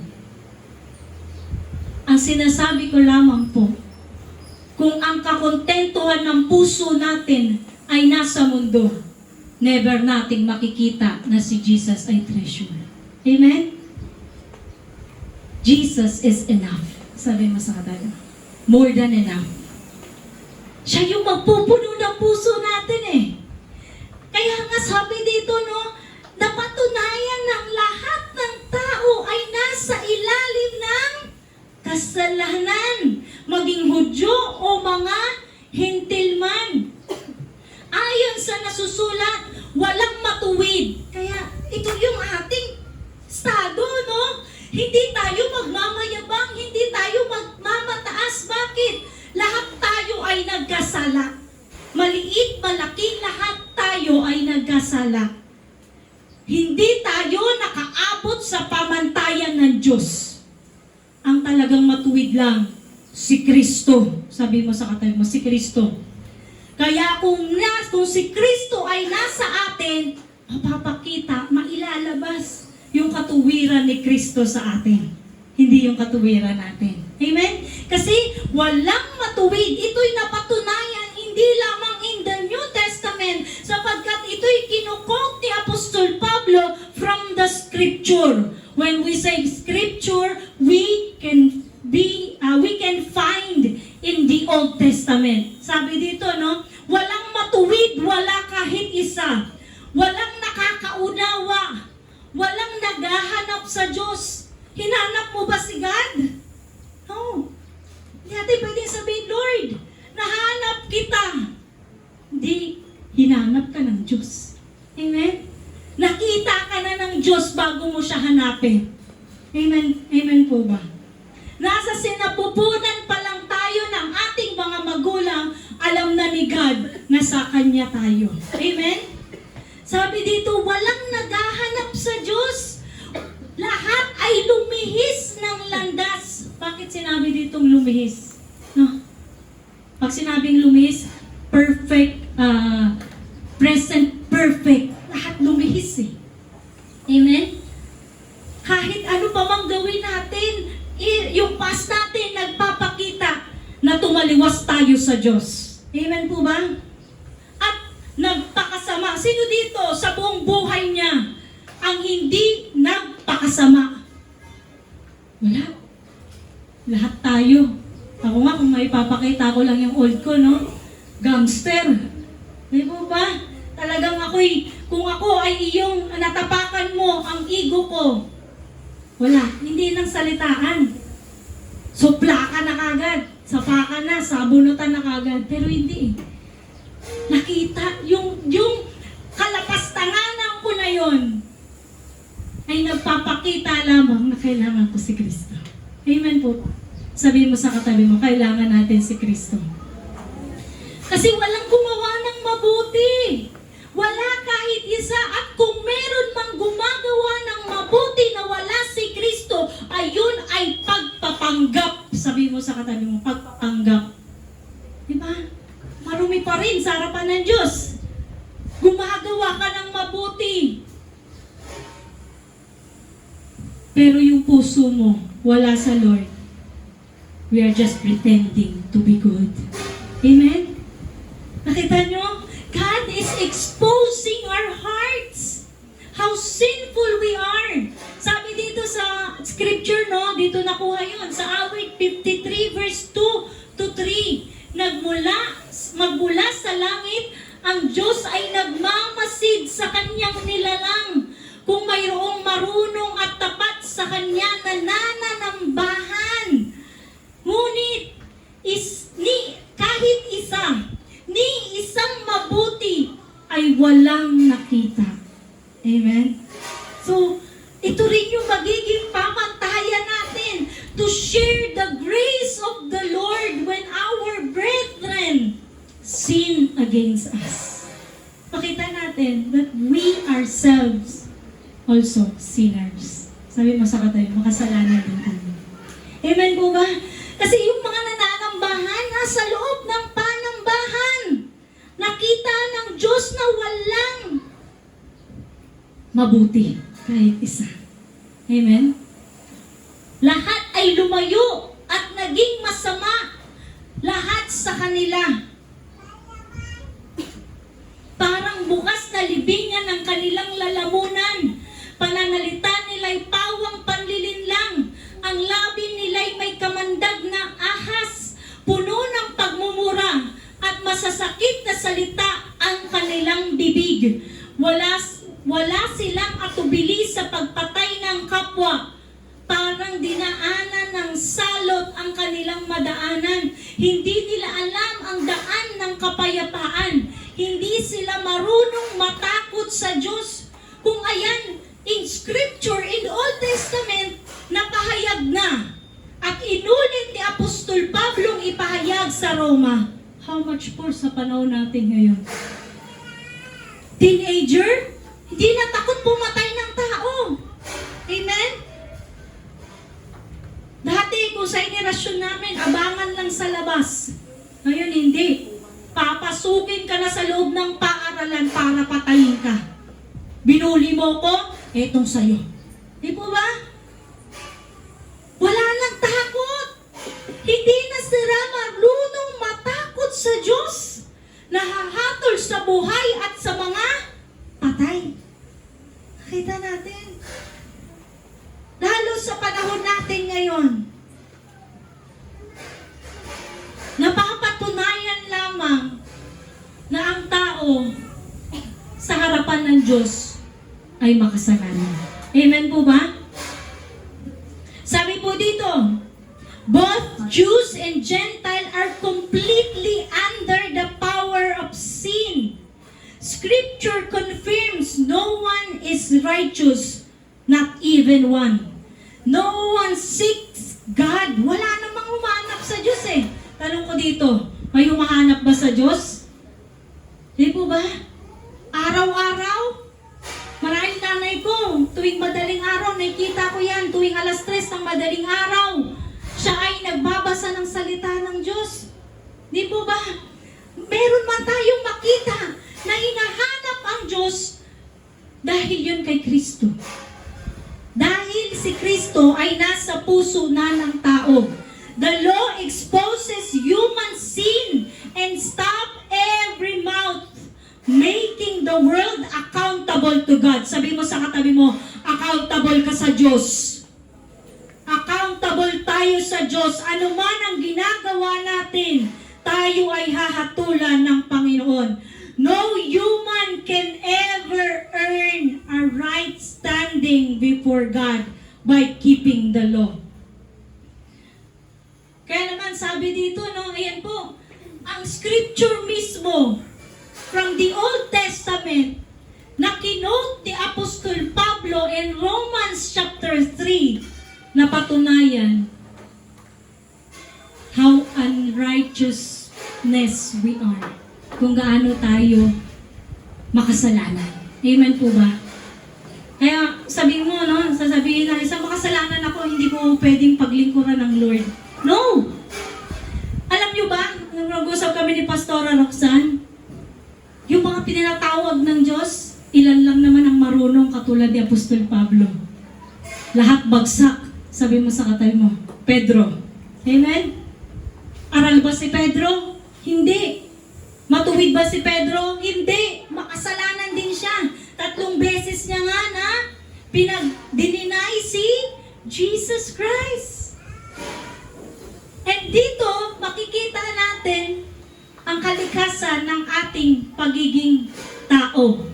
Ang sinasabi ko lamang po, kung ang kakontentuhan ng puso natin ay nasa mundo, never nating makikita na si Jesus ay treasure. Amen? Jesus is enough. Sabi mo sa katabi, more than enough. Siya yung magpupuno ng puso natin eh. Kaya nga sabi dito, napatunayan ng lahat ng tao ay nasa ilalim ng kasalanan, maging Hudyo o mga Hintil man. Ayon sa nasusulat, walang matuwid. Kaya ito yung ating estado, Hindi tayo magmamayabang, hindi tayo magmamataas. Bakit? Lahat tayo ay nagkasala. Maliit, malaki, lahat tayo ay nagkasala. Hindi tayo nakaabot sa pamantayan ng Diyos. Ang talagang matuwid lang, si Kristo. Sabi mo sa katabi mo, si Kristo. Kaya kung si Kristo ay nasa atin, mapapakita, mailalabas yung katuwiran ni Kristo sa atin. Hindi yung katuwiran natin. Amen? Kasi walang matuwid. Ito'y napatunayan hindi lamang in the New Testament sapagkat ito'y kinukot ni Apostol Pablo from the Scripture. When we say scripture, we can find in the Old Testament. Sabi dito, no? Walang matuwid, wala kahit isa. Walang nakakaunawa. Walang naghahanap sa Diyos. Hinanap mo ba si God? No. Hindi natin pwedeng sabihin, Lord, nahanap kita. Hindi, hinanap ka ng Diyos. Amen? Nakita ka na ng Diyos bago mo siya hanapin. Amen? Amen po ba? Nasa sinapupunan pa lang tayo ng ating mga magulang, alam na ni God na sa Kanya tayo. Amen? Sabi dito, walang naghahanap sa Diyos. Lahat ay lumihis ng landas. Bakit sinabi ditong lumihis? No? Pag sinabing lumihis, perfect, present perfect. Lahat lumihis eh. Amen? Kahit ano pa mang gawin natin, yung past natin nagpapakita na tumaliwas tayo sa Diyos. Amen po ba? At nagpakasama. Sino dito sa buong buhay niya ang hindi nagpakasama? Wala. Lahat tayo. Ako nga, kung may papakita ko lang yung old ko, no? Gangster. Di po ba? Talagang kung ako ay iyong natapakan mo ang ego ko, wala, hindi nang salitaan. Supla ka na kagad, sapa ka na, sabunutan na kagad, pero hindi. Nakita, yung kalapastanganan ko na yon ay nagpapakita lamang na kailangan ko si Kristo. Amen po. Sabihin mo sa katabi mo, kailangan natin si Kristo. Kasi walang gumawa ng mabuti. Wala kahit isa. At kung meron mang gumagawa ng mabuti na wala si Kristo, ayun ay pagpapanggap. Sabi mo sa katabi mo, pagpapanggap. Diba? Marumi pa rin sa harapan ng Diyos. Gumagawa ka ng mabuti. Pero yung puso mo, wala sa Lord. We are just pretending to be good. Amen? Nakita nyo? God is exposing our hearts. How sinful we are. Sabi dito sa scripture, no? Dito nakuha yun. Sa awit 53 verse 2 to 3. Magmula sa langit, ang Diyos ay nagmamasid sa kanyang nilalang. Kung mayroong marunong at tapat sa kanya na nananambahan. Ngunit, kahit ni isang mabuti ay walang nakita. Amen? So, ito rin yung magiging pamantayan natin to share the grace of the Lord when our brethren sin against us. Pakita natin that we ourselves also sinners. Sabi mo sa katayo, makasalanan din tayo. Amen po ba? Kasi yung mga nananambahan, nasa loob ng panambahan. Nakita ng Diyos na walang mabuti kahit isa. Amen? Lahat ay lumayo at naging masama. Lahat sa kanila. Parang bukas na libingan ng kanilang lalamunan. Pananalita nila'y pawang panlilinlang. Ang labi nila'y may kamandag na ahas. Puno ng pagmumura at masasakit na salita ang kanilang bibig. Wala silang atubili sa pagpatay ng kapwa. Parang dinaanan ng salot ang kanilang madaanan. Hindi nila alam ang daan ng kapayapaan. Hindi sila marunong matakot sa Diyos. Kung ayan, in Scripture, in Old Testament, napahayag na. At inulit ni Apostol Pablong ipahayag sa Roma. How much more sa panahon natin ngayon? Teenager, hindi na takot pumatay ng tao. Amen? Dati kung sa henerasyon namin, abangan lang sa labas. Ngayon hindi. Papasukin ka na sa loob ng paaralan para patayin ka. Binuli mo ko, etong sayo. Di po ba? Wala nang takot. Hindi na sila marunong matakot sa Diyos. Nahahatol sa buhay at sa mga patay. Nakita natin. ng Diyos ay makasalanan. Amen po ba? Sabi po dito, both Jews and Gentile are completely under the power of sin. Scripture confirms no one is righteous, not even one. No one seeks God. Wala namang humahanap sa Diyos eh. Tanong ko dito, may humahanap ba sa Diyos? Di po ba? Araw-araw? Maraming nanay ko, tuwing madaling araw, nakikita ko yan, tuwing 3:00 ng madaling araw, siya ay nagbabasa ng salita ng Diyos. Di po ba? Meron man tayong makita na hinahanap ang Diyos dahil yun kay Kristo. Dahil si Kristo ay nasa puso na ng tao. The law exposes human sin and stop every mouth making the world accountable to God. Sabi mo sa katabi mo, accountable ka sa Diyos. Accountable tayo sa Diyos. Ano man ang ginagawa natin, tayo ay hahatulan ng Panginoon. No human can ever earn a right standing before God by keeping the law. Kaya naman sabi dito, no, ayan po, ang scripture mismo from the Old Testament na kinote ni Apostol Pablo in Romans chapter 3 na patunayan how unrighteousness we are. Kung gaano tayo makasalanan. Amen po ba? Kaya sabihin mo, no, sasabihin na, sa makasalanan ako, hindi ko pwedeng paglingkuran ng Lord. No! Alam nyo ba, nung nag-usap kami ni Pastora Roxanne, yung mga pinatawag ng Diyos, ilan lang naman ang marunong katulad ni Apostol Pablo. Lahat bagsak. Sabi mo sa katabi mo, Pedro. Amen? Aral ba si Pedro? Hindi. Matuwid ba si Pedro? Hindi. Makasalanan din siya. 3 beses niya nga na pinag-deny si Jesus Christ. And dito, makikita natin ang kalikasan ng ating pagiging tao.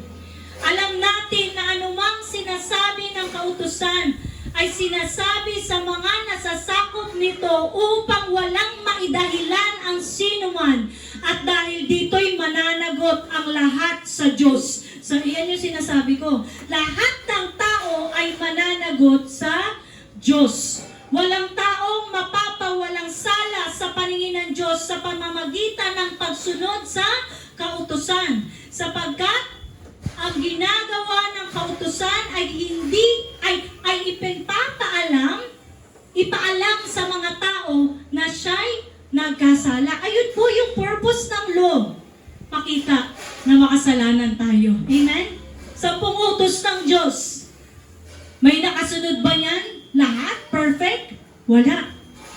Alam natin na anumang sinasabi ng kautusan ay sinasabi sa mga nasasakop nito upang walang maidahilan ang sinuman. At dahil dito'y mananagot ang lahat sa Diyos. So, iyan yung sinasabi ko. Lahat ng tao ay mananagot sa Diyos. Walang taong mapapawalang sala sa paningin ng Diyos sa pamamagitan ng pagsunod sa kautusan. Sapagkat ang ginagawa ng kautusan ay ipaalam sa mga tao na siya'y nagkasala. Ayun po yung purpose ng law. Makita na makasalanan tayo. Amen? 10 utos ng Diyos. May nakasunod ba yan? Lahat? Perfect? Wala.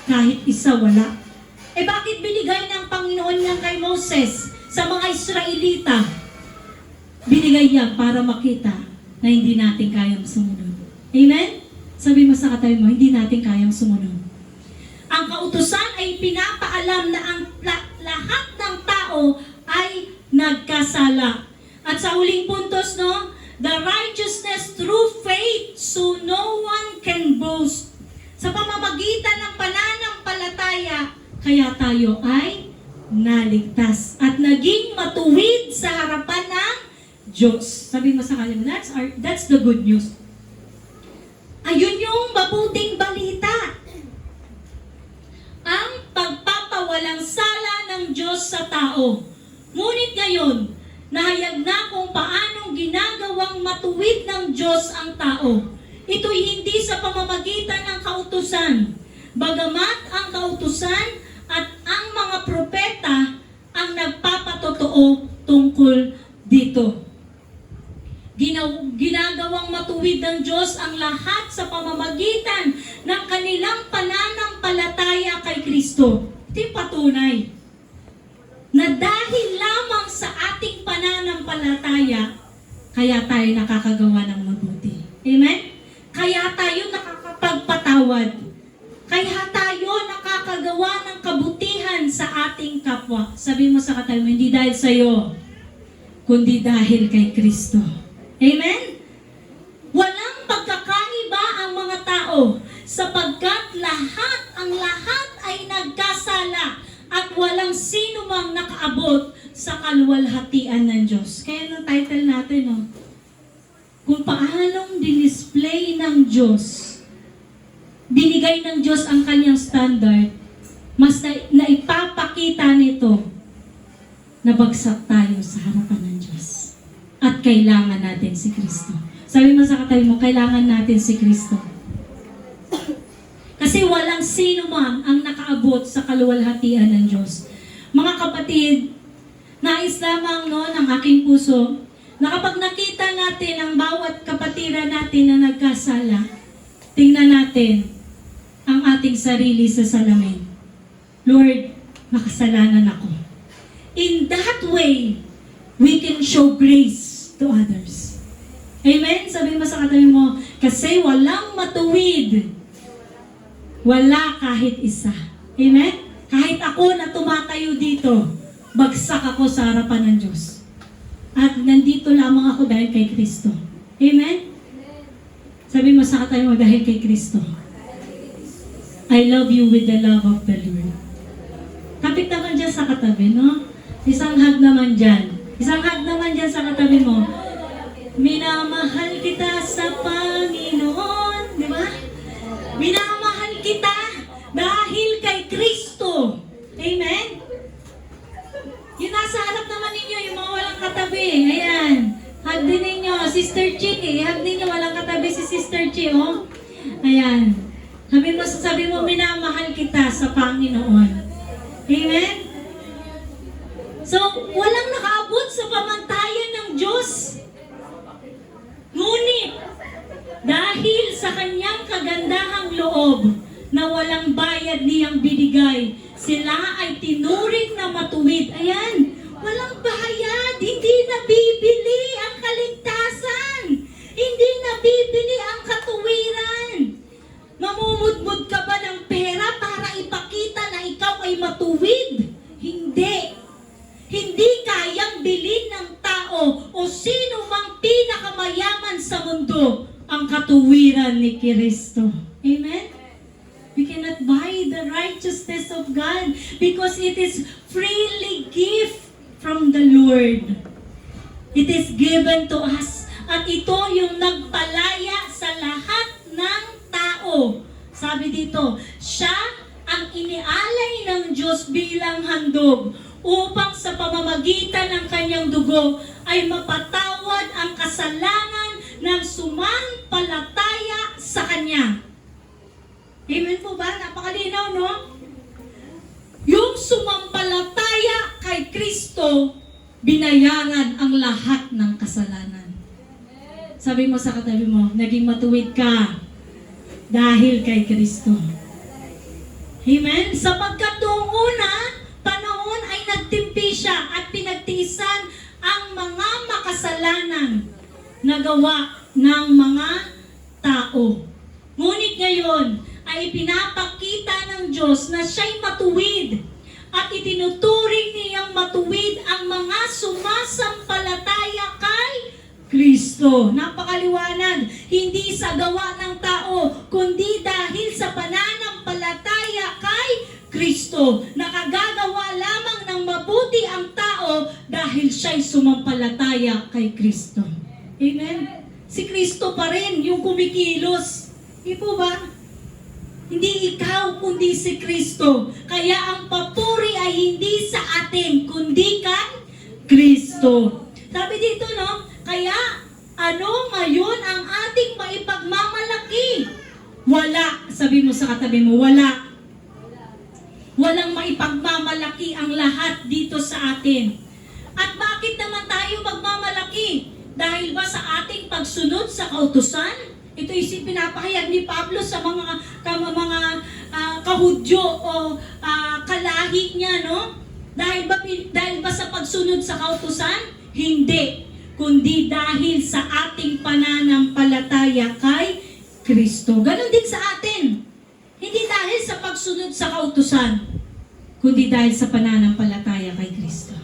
Kahit isa wala. Eh bakit binigay ng Panginoon yan kay Moses sa mga Israelita? Binigay niya para makita na hindi natin kayang sumunod. Amen? Sabi mo sa katabi mo, hindi natin kayang sumunod. Ang kautusan ay pinapaalam na ang lahat ng tao ay nagkasala. At sa huling puntos, no, the righteousness through faith, so no one can boast. Sa pamamagitan ng pananampalataya, kaya tayo ay naligtas at naging matuwid sa harapan ng Diyos. Sabi mo sa kanya, that's the good news. Ayun yung mabuting balita. Ang pagpapawalang sala ng Diyos sa tao. Ngunit ngayon, nahayag na kung paanong ginagawang matuwid ng Diyos ang tao. Ito'y hindi sa pamamagitan ng kautusan. Bagamat ang kautusan at ang mga propeta ang nagpapatotoo tungkol dito. Ginagawang matuwid ng Diyos ang lahat sa pamamagitan ng kanilang pananampalataya kay Kristo. Ito yung patunay na dahil lamang sa ating pananampalataya, kaya tayo nakakagawa ng mabuti. Amen? Kaya tayo nakakapagpatawad. Kaya tayo nakakagawa ng kabutihan sa ating kapwa. Sabi mo sa katabi mo, hindi dahil sa iyo, kundi dahil kay Kristo. Amen? Walang pagkakaiba ang mga tao sapagkat ang lahat ay nagkasala at walang sino mang nakaabot sa kaluwalhatian ng Diyos. Kaya yung title natin, no? Kung paanong dinisplay ng Diyos, binigay ng Diyos ang kanyang standard, mas naipapakita nito na bagsak tayo sa harapan ng Diyos. At kailangan natin si Kristo. Sabi mo sa katabi mo, kailangan natin si Kristo. Kasi walang sino man ang nakaabot sa kaluwalhatian ng Diyos. Mga kapatid, nais lamang ng aking puso, na kapag nakita natin ang bawat kapatiran natin na nagkasala, tingnan natin ang ating sarili sa salamin. Lord, makasalanan ako. In that way, we can show grace to others. Amen? Sabi mo sa katabi mo, kasi walang matuwid. Wala kahit isa. Amen? Kahit ako na tumatayo dito, bagsak ako sa harapan ng Diyos. At nandito lamang ako dahil kay Kristo. Amen? Sabi mo sa katabi mo, dahil kay Kristo. I love you with the love of the Lord. Kapit naman dyan sa katabi, no? Isang hug naman dyan. Isang hug naman dyan sa katabi mo. Minamahal kita sa Panginoon. Di ba? Minamahal kita dahil kay Kristo. Amen? Yung nasa harap naman ninyo, yung mga walang katabi. Ayan. Hug din ninyo. Sister Chi, hug ninyo. Walang katabi si Sister Chi, oh. Ayan. Sabi mo, minamahal kita sa Panginoon. Amen? So, walang nakaabot sa pamantayan ng Diyos. Ngunit, dahil sa kanyang kagandahang loob na walang bayad niyang binigay, sila ay tinuring na matuwid. Ayan, walang bayad, hindi nabibili ang kaligtasan, hindi nabibili ang katuwiran. Mamumudmud ka ba ng pera para ipakita na ikaw ay matuwid? Hindi. Hindi kayang bilhin ng tao o sino mang pinakamayaman sa mundo ang katuwiran ni Kristo. Amen? We cannot buy the righteousness of God because it is freely gift from the Lord. It is given to us. At ito yung nagpalaya sa lahat ng tao. Sabi dito, siya ang inialay ng Diyos bilang handog upang sa pamamagitan ng kanyang dugo ay mapatawad ang kasalanan ng sumampalataya sa kanya. Amen po ba? Napakalinaw, no? Yung sumampalataya kay Kristo, binayaran ang lahat ng kasalanan. Sabi mo sa katabi mo, naging matuwid ka dahil kay Kristo. Amen? Sapagkat noong una, panahon ay nagtimpi siya at pinagtiisan ang mga makasalanan na gawa ng mga tao. Ngunit ngayon ay pinapakita ng Diyos na siya'y matuwid at itinuturing niyang matuwid ang mga sumasampalataya kay Kristo. Napakaliwanag, hindi sa gawa ng tao, kundi dahil sa pananampalataya kay Kristo. Nakagagawa lamang ng mabuti ang tao dahil siya'y sumampalataya kay Kristo. Amen? Si Kristo pa rin yung kumikilos. Hindi po ba? Hindi ikaw, kundi si Kristo. Kaya ang papuri ay hindi sa atin, kundi kay Kristo. Sabi dito, no? Kaya, ano ngayon ang ating maipagmamalaki? Wala. Sabi mo sa katabi mo, wala. Walang maipagmamalaki ang lahat dito sa atin. At bakit naman tayo magmamalaki? Dahil ba sa ating pagsunod sa kautusan? Ito yung pinapahayag ni Pablo sa mga kahudyo o kalahi niya, no? Dahil ba sa pagsunod sa kautusan? Hindi. Kundi dahil sa ating pananampalataya kay Kristo. Ganon din sa atin. Hindi dahil sa pagsunod sa kautusan, kundi dahil sa pananampalataya kay Kristo.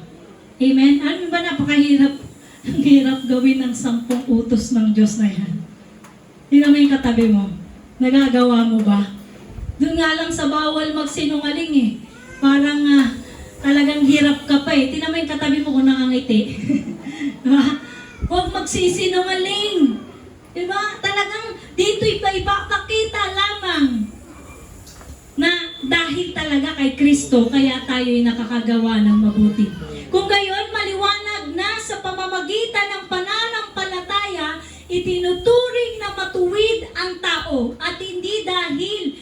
Amen? Ano ba napakahirap Ang hirap gawin ng 10 utos ng Diyos na yan. Tingnan mo yung katabi mo. Nagagawa mo ba? Doon nga lang sa bawal magsinungaling eh. Parang talagang hirap ka pa eh. Tingnan mo yung katabi mo kung nakangiti. Diba? Huwag magsisinungaling. Diba? Talagang dito ipakita lamang na dahil talaga kay Kristo, kaya tayo'y nakakagawa ng mabuti. Kung gayon, maliwanag na sa pamamagitan ng pananampalataya, itinuturing na matuwid ang tao at hindi dahil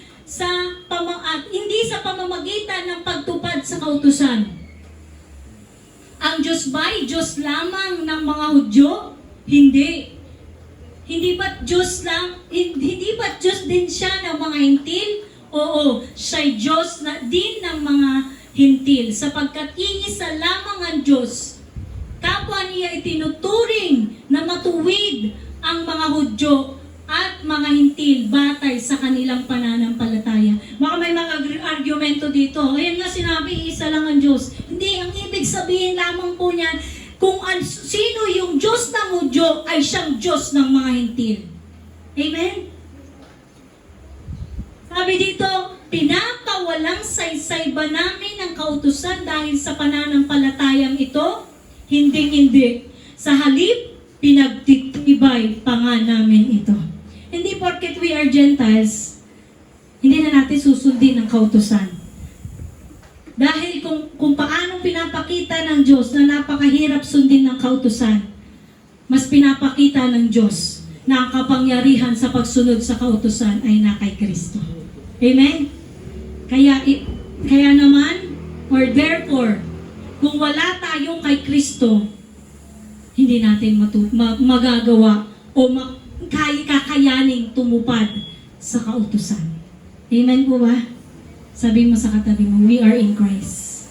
hindi sa pamamagitan ng pagtupad sa kautusan. Ang Diyos ba'y Diyos lamang ng mga Hudyo? Hindi. Hindi ba't Diyos din siya ng mga hintil? Oo, siya'y Diyos na din ng mga hintil, sapagkat iisa lamang ang Diyos. Kapwa niya itinuturing na matuwid ang mga Hudyo at mga hintil batay sa kanilang pananampalataya. Baka may mga argumento dito. Ayan nga sinabi, isa lang ang Diyos. Hindi, ang ibig sabihin lamang po niyan, kung sino yung Diyos ng Hudyo ay siyang Diyos ng mga hintil. Amen? Sabi dito, pinapawalang saysay ba namin ang kautusan dahil sa pananampalatayang ito? Hindi. Sa halip, pinagtitibay pa nga namin ito. Hindi porket we are Gentiles, hindi na natin susundin ang kautusan. Dahil kung paanong pinapakita ng Diyos na napakahirap sundin ng kautusan, mas pinapakita ng Diyos na ang kapangyarihan sa pagsunod sa kautusan ay na kay Kristo. Amen? Kaya naman, or therefore, kung wala tayong kay Kristo, hindi natin magagawa o kakayaning tumupad sa kautusan. Amen po ba? Sabi mo sa katabi mo, we are in Christ.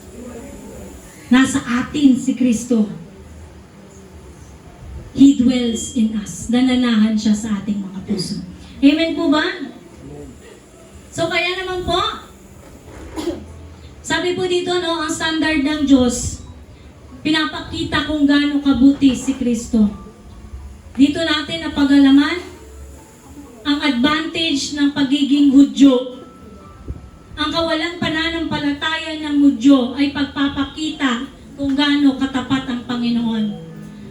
Nasa atin si Kristo. He dwells in us. Nananahan siya sa ating mga puso. Amen po ba? So kaya naman po, sabi po dito, no, ang standard ng Diyos, pinapakita kung gaano kabuti si Kristo. Dito natin napag-alaman ang advantage ng pagiging Hudyo. Ang kawalang pananampalataya ng Hudyo ay pagpapakita kung gaano katapat ang Panginoon.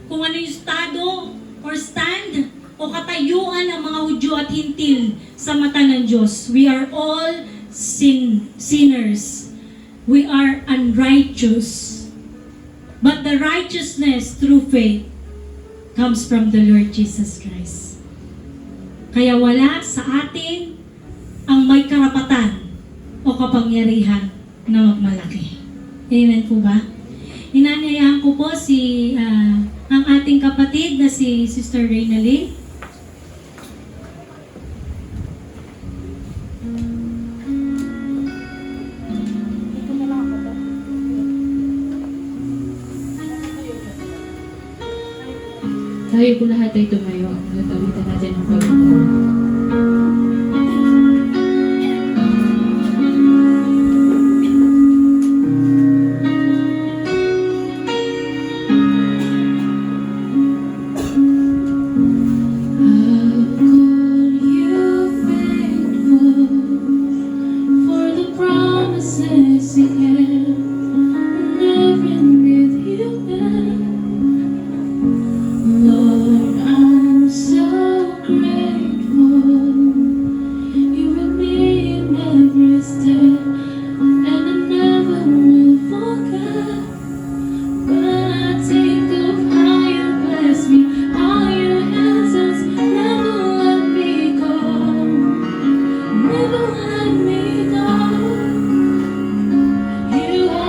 Kung ano yung estado or stand o katayuan ng mga Hudyo at hintil sa mata ng Diyos. We are all sinners. We are unrighteous. But the righteousness through faith comes from the Lord Jesus Christ. Kaya wala sa atin ang may karapatan o kapangyarihan na magmalaki. Amen po ba? Inanyayahan ko po ang ating kapatid na si Sister Reynalyn. Tayo po lahat ay tumayo. Natawitan natin ang Panginoon. Never let me go. You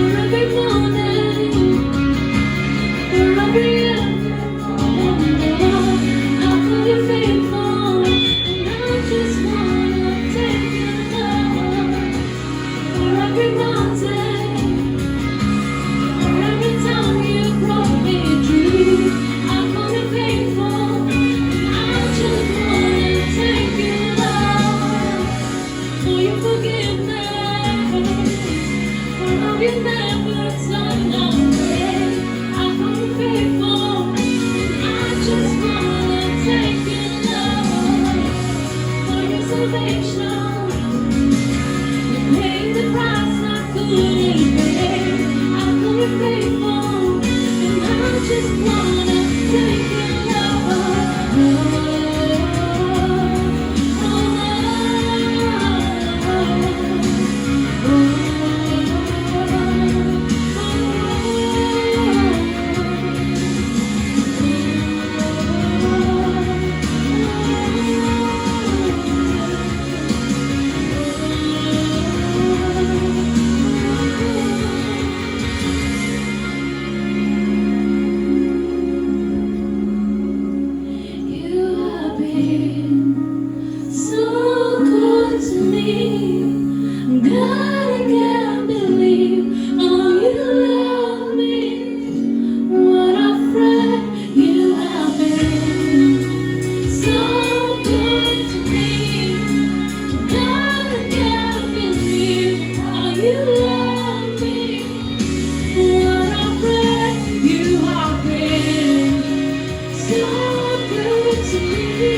every morning, for every year, I feel you faithful, and I just wanna take your love. For every mountain, for every time you brought me through, I feel you faithful, and I just wanna take your love. For your forgiveness, for all you never done away, I feel you faithful, and I just wanna take your love. For your salvation, pay the price I couldn't pay. I feel you faithful, and I just wanna take your love. You have been so good to me. God, I can't believe how you love me. What a friend you have been. So good to me. God, I can't believe how you love me. What a friend you have been. So good to me,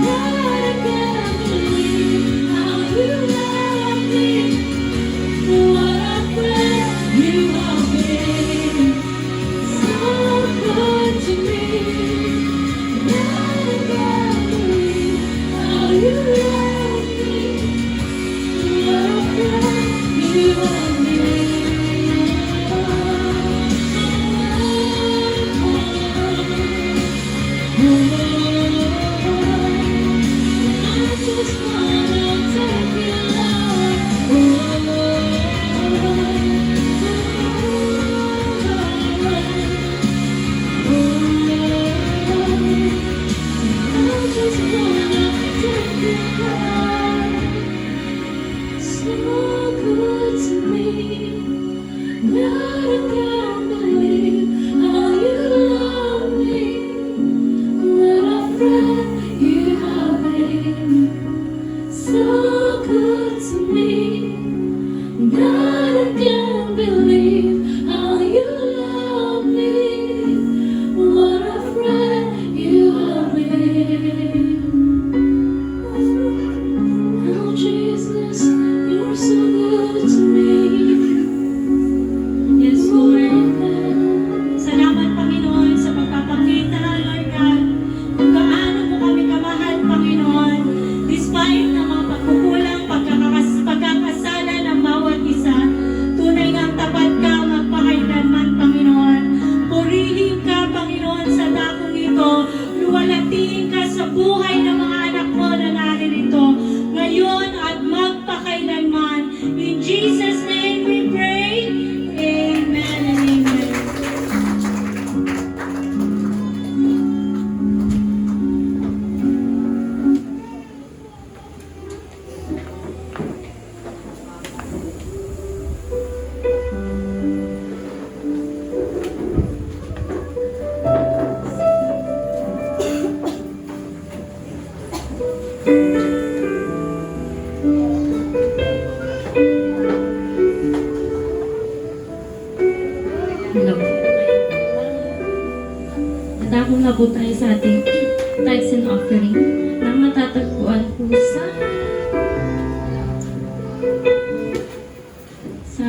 but I can't believe how you love me. What a friend you have been. So good to me, but I can't believe how you love me. What a friend you have I just wanna take your I just wanna take your love. So good to me, God, I can't believe how you love me. What a friend you have been. So good to me, God, I can't believe how you love me. What a friend you have been. Oh Jesus, you're so good to me. Yes, Lord. Salamat, Panginoon, sa pagpapakita, Lord God, kung gaano mo kami kamahal, Panginoon, despite ng mga pagkukulang, pagkakasala ng bawat isa. Tunay ngang tapat ka magpakailanman, Panginoon. Purihin ka, Panginoon, sa dakong ito. Luwalhatiin ka sa buhay ng mga anak mo na naririto, ngayon at magpakailanman. In Jesus' name we pray. Amen and amen. Hello. Nadakong na po tayo sa ating tithes and offering na matatagpuan po sa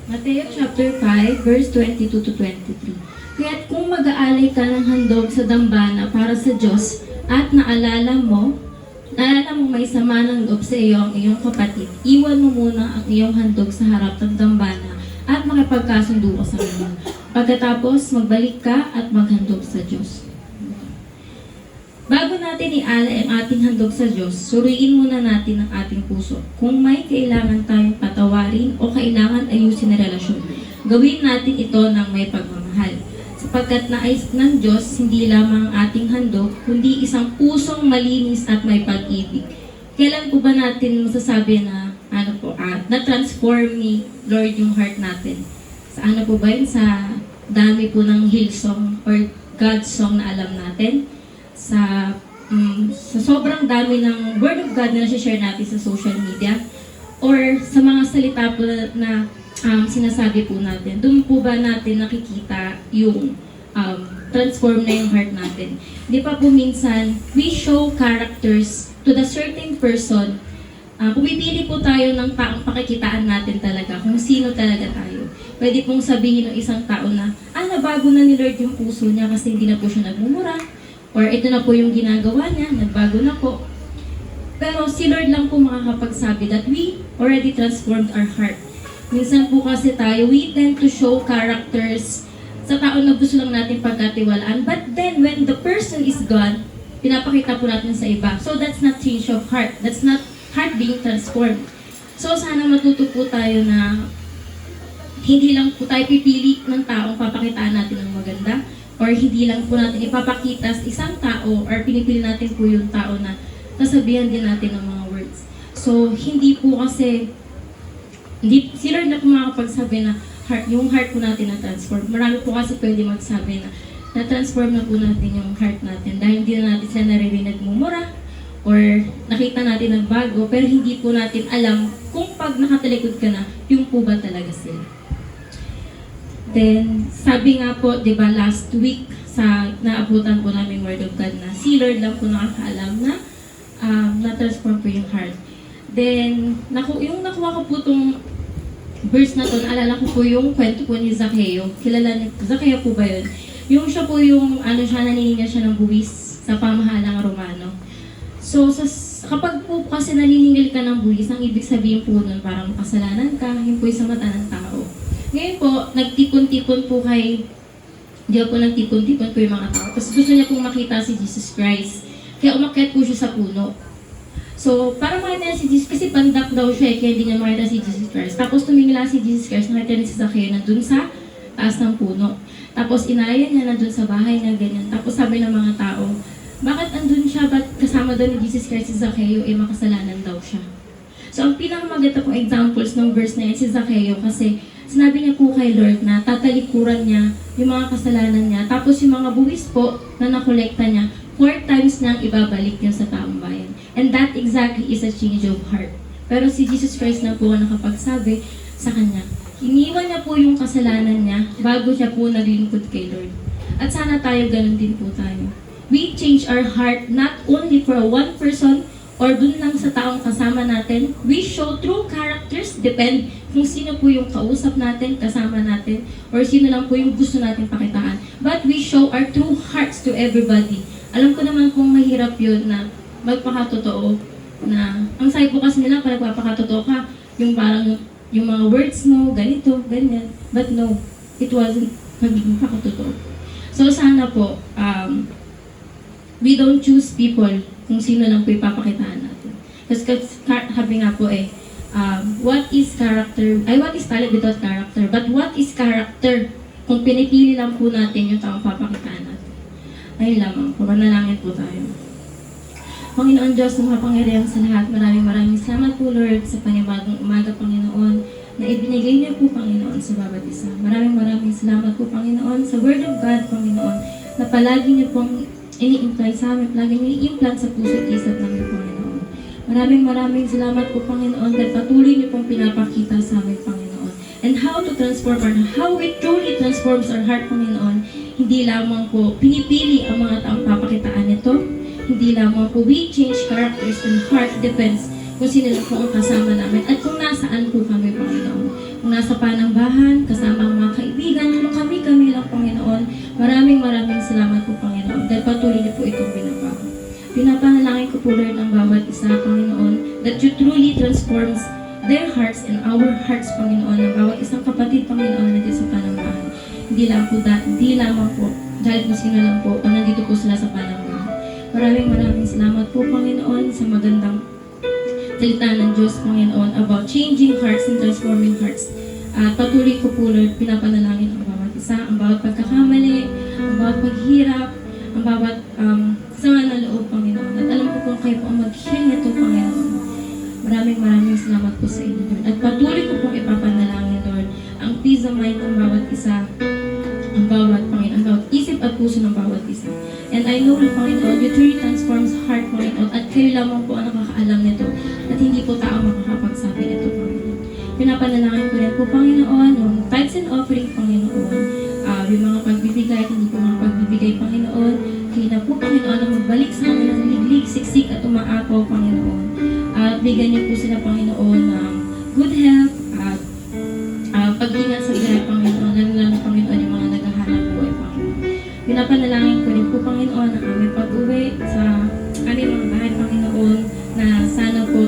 Mateo chapter 5 verse 22 to 23. Kaya't kung mag-aalay ka ng handog sa dambana para sa Diyos at naalala mo may sama ng loob sa iyo ang iyong kapatid, iwan mo muna ang iyong handog sa harap ng dambana at makipagkasundo ka sa kanya. Pagkatapos, magbalik ka at maghandog sa Diyos. Bago natin natin ialay ang ating handog sa Diyos, suriin muna natin ang ating puso. Kung may kailangan tayong patawarin o kailangan ayusin na relasyon, gawin natin ito ng may pagmamahal. Sapagkat nais ng Diyos, hindi lamang ang ating handog, kundi isang pusong malinis at may pag-ibig. Kailan po ba natin masasabi na, na-transform ni Lord yung heart natin? Sa ano po ba yun? Sa dami po ng Hillsong or God's song na alam natin? Sa sobrang dami ng Word of God na nasi-share natin sa social media? Or sa mga salita po na sinasabi po natin? Doon po ba natin nakikita yung transform na yung heart natin? Di pa po minsan, we show characters to the certain person. Pumipili po tayo ng taong pakikitaan natin talaga, kung sino talaga tayo. Pwede pong sabihin ng isang tao na, nabago na ni Lord yung puso niya kasi hindi na po siya nagmumura. Or ito na po yung ginagawa niya, nagbago na po. Pero si Lord lang po makakapagsabi that we already transformed our heart. Minsan po kasi tayo, we tend to show characters sa tao na gusto lang natin pagkatiwalaan. But then, when the person is gone, pinapakita po natin sa iba. So that's not change of heart. That's not heart being transformed. So sana matuto po tayo na hindi lang po tayo pipili ng taong papakitaan natin ng maganda, or hindi lang po natin ipapakita sa isang tao or pinipili natin po yung tao na kasabihan din natin ng mga words. So hindi po kasi si Lord na po makakapagsabi na yung heart po natin na-transform. Marami po kasi pwede magsabi na na-transform na po natin yung heart natin dahil hindi na natin sila naririnig nagmumura or nakita natin ng bago, pero hindi po natin alam kung pag nakatalikod ka na, yung po ba talaga sila. Then, sabi nga po, di ba, last week, sa naabutan po namin Word of God na si Lord lang po nakakaalam na na-transform po yung heart. Then, yung nakuha ko po itong verse na to, naalala ko po yung kwento po ni Zacchaeus. Kilala ni Zacchaeus po ba yun? Yung siya po yung, nanininga siya ng buwis sa pamahalang Romano. So, kapag po kasi naniningil ka ng buwis, ang ibig sabihin po nun, parang makasalanan ka, yun po yung sa mata ng tao. Ngayon po, nagtipon-tipon po nagtipon-tipon po yung mga tao. Tapos gusto niya pong makita si Jesus Christ. Kaya umakyat po siya sa puno. So, para makita niya si Jesus, kasi pandak daw siya, kaya hindi niya makita si Jesus Christ. Tapos tumingala si Jesus Christ, nakita niya si Zacchaeus na dun sa taas ng puno. Tapos inayan niya na dun sa bahay na ganyan. Tapos sabi ng mga tao, bakit andun siya? Ba't kasama daw ni Jesus Christ si Zacchaeus? Makasalanan daw siya. So, ang pinakamaganda pong examples ng verse na yan si Zacchaeus kasi sinabi niya po kay Lord na tatalikuran niya yung mga kasalanan niya. Tapos yung mga buwis po na nakolekta niya, 4 times niyang ibabalik yun sa taong bayan. And that exactly is a change of heart. Pero si Jesus Christ na po nakapagsabi sa kanya, iniwan niya po yung kasalanan niya bago siya po naglingkod kay Lord. At sana tayo ganun din po tayo. We change our heart not only for one person or dun lang sa taong kasama natin. We show true characters, depend kung sino po yung kausap natin, kasama natin, or sino lang po yung gusto natin pakitaan. But we show our true hearts to everybody. Alam ko naman kung mahirap yun na magpakatotoo, na ang sabi po kasi nila pag nagpapakatotoo ka, yung parang yung mga words mo, ganito, ganyan. But no, it wasn't magiging pakatotoo. So sana po, we don't choose people kung sino lang po ipapakitaan natin. Kasi sabi nga po what is talent without character? But what is character kung pinipili lang po natin yung taong papakitaan natin? Ayun lamang po, manalangin po tayo. Panginoon Diyos, na makapangyarihan sa lahat, maraming salamat po Lord sa panibagong umaga, Panginoon, na ibinigay niyo po, Panginoon, sa bawat isa. Maraming salamat po, Panginoon, sa Word of God, Panginoon, na palagi niyo pong ini-implant sa amin, palagi niyo i-implant sa puso at isip namin, Panginoon. Maraming salamat po, Panginoon, dahil patuloy niyo pong pinapakita sa amin, Panginoon. And how to transform our heart, how it truly transforms our heart, Panginoon. Hindi lamang po pinipili ang mga taong papakitaan nito, hindi lamang po we change characters and heart depends kung sino lang po ang kasama namin at kung nasaan po kami, Panginoon. Kung nasa panambahan, kasama ang mga kaibigan, kung kami lang, Panginoon. Maraming salamat po, Panginoon, dahil patuloy niyo po itong binabago. Pinapanalangin ko po, Lord, ang bawat isa, Panginoon, that you truly transforms their hearts and our hearts, Panginoon, ng bawat isang kapatid, Panginoon, na sa panambahan. Hindi lamang po, dahil kung sino lang po, o nandito po sila sa panambahan. Maraming salamat po, Panginoon, sa magandang salita ng Diyos, Panginoon, about changing hearts and transforming hearts. At patuloy ko po, Lord, pinapanalangin ang bawat isa, ang bawat pagkakamali, ang bawat paghirap, ang bawat sama na loob, Panginoon. At alam ko kung kayo po ang mag-heal nito, Panginoon. Maraming salamat po sa inyo, Lord. At patuloy ko pong ipapanalangin, Lord, ang peace of mind ng bawat isa, ang bawat, Panginoon, ang bawat isip at puso ng bawat isa. And I know, Panginoon, you truly transforms heart, Panginoon, at kayo lamang po ang nakakaalam nito, at hindi po tao makakapagsabi nito, Panginoon. Pinapanalangin ko rin po, Panginoon, yung tithes and offering, Panginoon, yung mga pagbibigay at hindi po mga pagbibigay, Panginoon, kayo na po, Panginoon, na magbalik sa kanilang liglig, siksik at umaapaw, Panginoon. At bigyan niyo po sila, Panginoon, ng good health at pag-ingat sa buhay, Panginoon, lalo Panginoon, yung mga naghahanap buhay, Panginoon. Pinapanalangin ko rin po, Panginoon, ang aming pag-uwi sa aming mga bahay, Panginoon, na sana po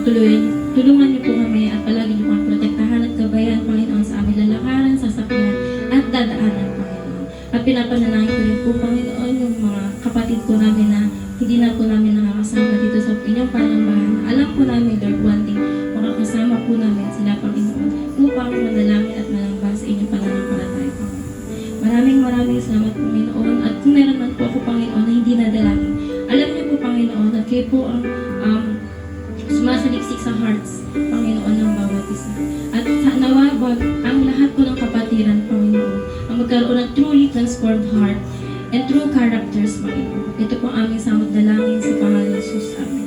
tulungan niyo po kami at palagi niyo pang protektahan at gabayan, Panginoon, sa aming lalakaran, sasakyan at dadaanan, Panginoon. At pinapanalangin ko rin po, Panginoon, yung mga kapatid po namin na hindi na po namin nakakasama dito sa inyong panambahan. Alam po namin, Lord, one day, makakasama po namin sila, Panginoon, upang manalangin at manamba sa inyong pananampalataya, Panginoon. Maraming salamat, Panginoon. At kung meron man po ako, Panginoon, na hindi nadalangin, alam niyo po, Panginoon, at kayo po ang sumasaliksik sa hearts, Panginoon, ng bawat isa. At nawabag ang lahat po ng kapatiran, Panginoon, ang magkaroon ng truly transformed heart and true characters, Panginoon. Ito po ang aming samot dalangin sa pangalan ni Jesus. Amen.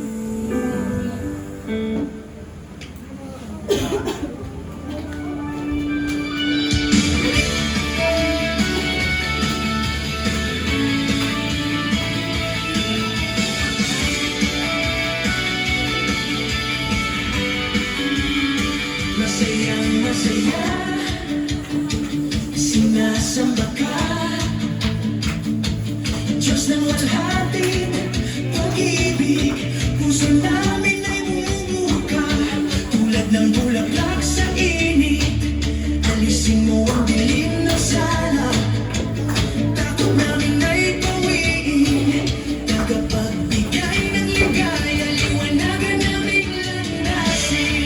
Masaya, sinasamba ka, Diyos ng walhati, pag-ibig, puso namin ay bumubuka, tulad ng bulaklak sa init, alisin mo ang dilim ng sala, takot namin ay pawiin, tagapagbigay ng ligaya, liwanagan naming landasin.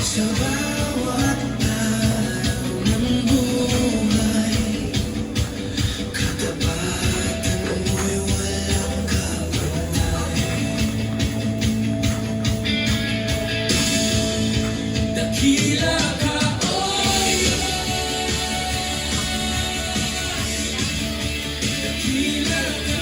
Sa bawat araw ng buhay, katapatan mo'y walang kapantay. Dakila ka, oh dakila ka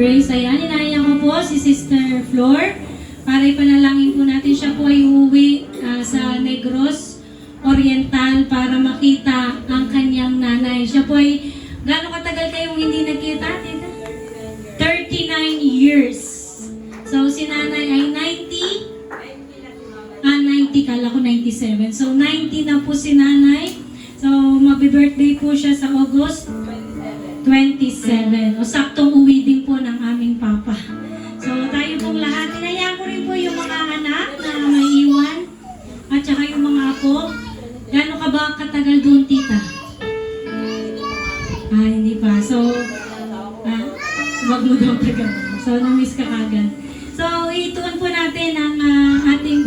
Praise, ayan, inaya ko po si Sister Flor para ipanalangin po natin. Siya po ay uuwi sa Negros Oriental para makita ang kanyang nanay. Siya po ay, gaano katagal kayong hindi nagkita? 39 years. So si nanay ay 90? 90, kala ko 97. So 90 na po si nanay. So magbe-birthday po siya sa August 27. O saktong uwi din po ng aming papa. So matagal. So, na-miss ka agad. So, ituon po natin ang ating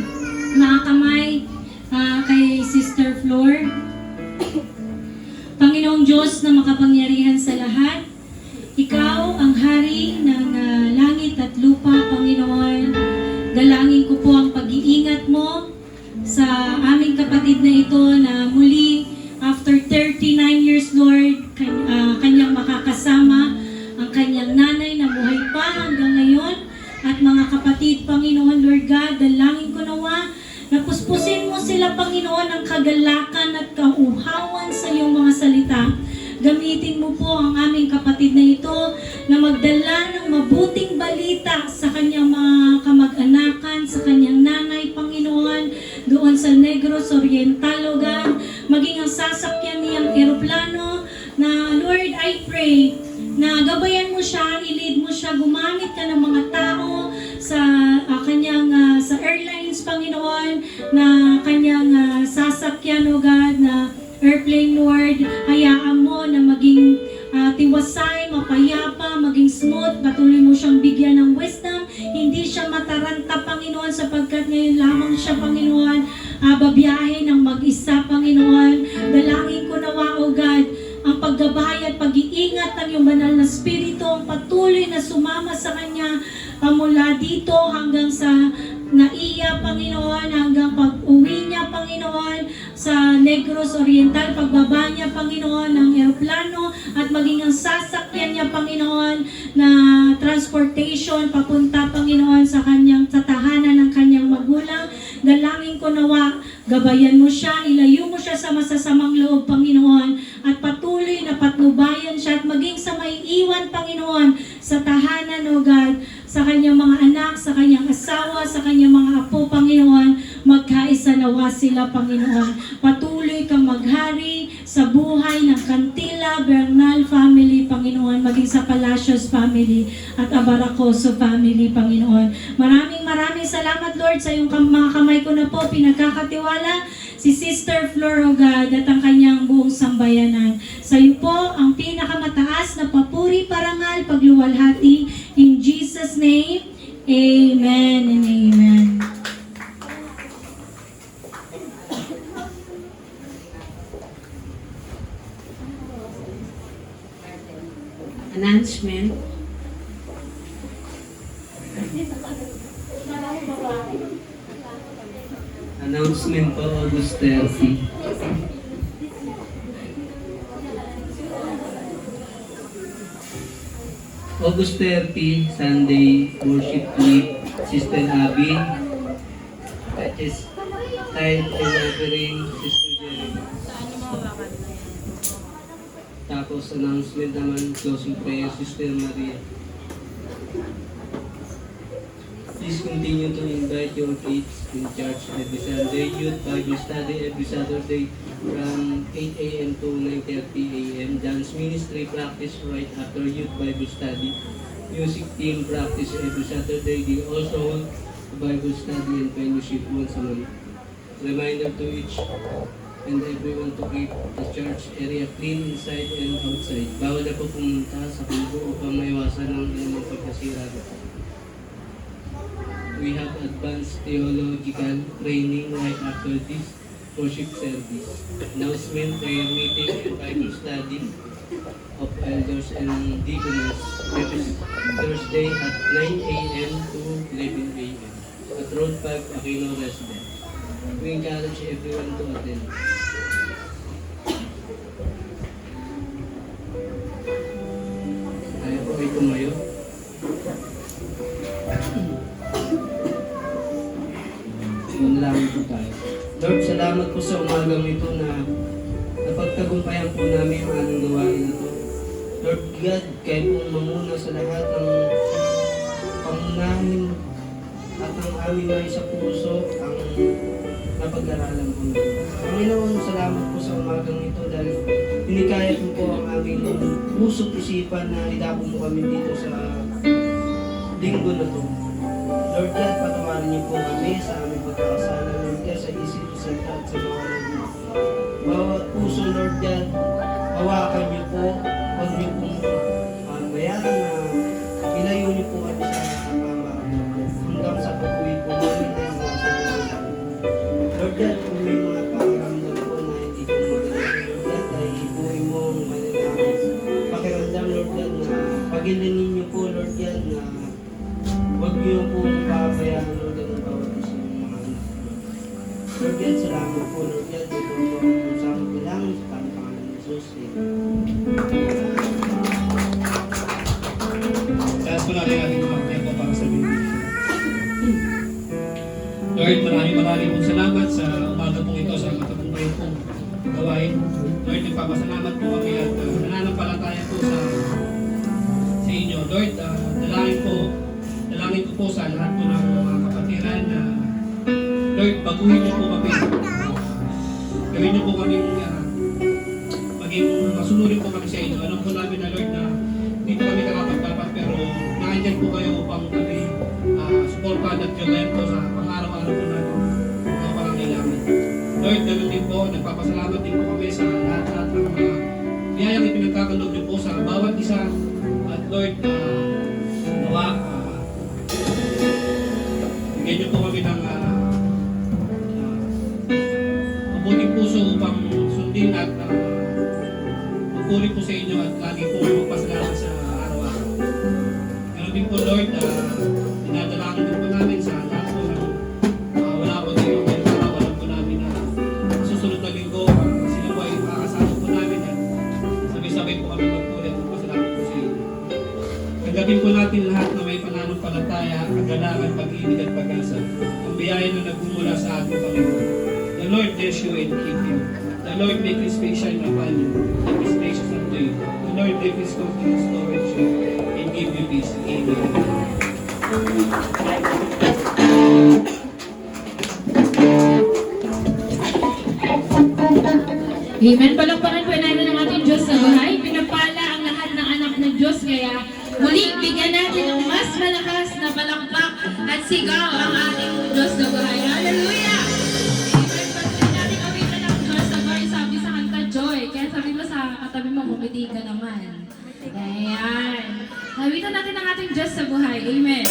mga kamay kay Sister Flor. Panginoong Diyos na makapangyarihan sa lahat, Ikaw ang hari ng langit at lupa, Panginoon. Dalangin ko po ang pag-iingat mo sa aming kapatid na ito na muli, after 39 years, Lord, kanyang makakasama ang kanyang nanay na buhay pa hanggang ngayon. At mga kapatid, Panginoon, Lord God, dalangin ko nawa na puspusin mo sila, Panginoon, ng kagalakan at kauhawan sa iyong mga salita. Gamitin mo po ang aming kapatid na ito na magdala ng mabuting balita sa kanyang mga kamag-anakan, sa kanyang nanay, Panginoon, doon sa Negros Oriental, God, maging ang sasakyan niyang eroplano na, Lord, I pray na gabayan mo siya, i-lead mo siya, gumamit ka ng mga tao sa kanyang sa airlines, Panginoon, na kanyang sasakyan, O God, na airplane, Lord. Hayaan mo na maging tiwasay, mapayapa, maging smooth, patuloy mo siyang bigyan ng wisdom, hindi siya mataranta, Panginoon, sapagkat ngayon lamang siya, Panginoon, babiyahe ng mag-isa, Panginoon. Dalangin ko nawa, O God, ang paggabay at pag-iingat ng iyong banal na spirito ang patuloy na sumama sa kanya mula dito hanggang sa Naiya, Panginoon, hanggang pag-uwi niya, Panginoon, sa Negros Oriental, pagbaba niya, Panginoon, ng eroplano at maging ang sasakyan niya, Panginoon, na transportation papunta, Panginoon, sa kanyang tahanan ng kanyang magulang. Dalangin ko nawa, gabayan mo siya, ilayo mo siya sa masasamang loob, Panginoon, at patuloy na patnubayan siya at maging sa may iwan, Panginoon, sa tahanan, O God, sa kanyang mga anak, sa kanyang asawa, sa kanyang mga apo, Panginoon, magkaisa nawa sila, Panginoon. Patuloy kang maghari sa buhay ng Cantila, Bernal family, Panginoon, maging sa Palacios family at Abaracoso family, Panginoon. Maraming salamat, Lord, sa iyong mga kamay ko na po, pinagkakatiwala si Sister Flor, O God, at ang kanyang buong sambayanan. Sa iyo po, ang pinakamataas na papuri, parangal, pagluwalhati, in Jesus' name, Amen and Amen. Announcement. Announcement po, August 30. August 30, Sunday worship week, Sister Abby, Tithe and Offering, Sister Jerry. Tapos announcement naman, closing prayer, Sister Maria. Please continue to invite your kids in church every Sunday, youth Bible study every Saturday from 8 a.m. to 9:30 a.m. Dance ministry practice right after youth Bible study. Music team practice every Saturday. They also hold a Bible study and fellowship once a month. Reminder to each and everyone to keep the church area clean inside and outside. Bawal na po pumunta sa pugo upang maiwasan ng anumang pagkasira. We have advanced theological training right after this worship service. Announcement, prayer meeting, and Bible study of elders and deaconess every Thursday at 9 a.m. to 11 a.m. at Road 5, Aquino Residence. We encourage everyone to attend. Tayo po ay tumayo. Manalangin po tayo. Lord, salamat po sa umagang ito na napagtagumpayan po namin ang aming gawain na ito. Lord God, kayo po mamuna sa lahat ng pangunahin at ang aming may sa puso ang napag-aralan po namin. Panginoon, salamat po sa umagang ito dahil pinikayat mo po ang aming puso't isipan na idako mo kami dito sa linggo na to. Lord God, patawarin niyo po kami sa aming pagkakasala, Lord God, sa isip, sa salita at sa mga Lord. Bawat puso, Lord God, hawakan niyo po, huwag niyo pong bayaran na ilayo hihilingin niyo po, Lord, yan na huwag niyo po pabayaan, Lord, ang bawat isa ng mga anak, Lord. Lord, yan, salamat po, Lord, yan. Ito po ang sa aming kailangan sa pangalan ng Jesus. Kaya po natin ating mga po para sa Biblia. Lord, maraming pong salamat sa umaga pong ito sa matagumpay pong gawain. Lord, nagpapasalamat po kami at nananampalataya po sa inyo. Lord, dalangin ko po sa lahat po ng mga kapatiran na Lord, baguhin niyo po kami. Gawin niyo po kami maging masunurin po kami sa inyo. Alam po namin na Lord na hindi po kami karapat-dapat pero nandiyan po kayo upang kami supportan at gawain po sa pang-araw-araw po natin mga pangangailangan. Lord, ganoon din po, nagpapasalamat din po kami sa lahat-lahat ng mga biyayang ipinagkakaloob niyo po sa bawat isa. At Lord, nawa, bigyan niyo po kami ng mabuting puso upang sundin at magpuli po sa inyo at lagi po magpasalamat sa araw-araw. Ganoon din po, Lord, dinadalangin din po namin sa lahat po ng wala po tayo ngayon araw. Alam po namin na susunod na linggo sila po ay makakasama po namin at sabay-sabay po kami magpuli at magpasalamat po sa inyo. Tanggapin po natin lahat na may pananampalataya, kagalangan, pag-ibig at pag-asa. Ang biyaya na nagmumula sa ating Panginoon. The Lord bless you and keep you. The Lord make His face shine upon you and be gracious unto you. The Lord make His countenance towards you and give you peace. Amen. Amen. Palakpakan po natin ang ating Diyos sa buhay. Pinagpala ang lahat ng anak ng Diyos. Kaya muli, bigyan natin ng mas malakas na palakpak at sigaw ang ating Diyos sa buhay. Hallelujah! Amen. Patuloy natin awitan ang Diyos sa buhay. Sabi sa kanta, Joy. Kaya sabi mo sa katabi mo, bumiti ka naman. Ayan. Awitan natin ang ating Diyos sa buhay. Amen.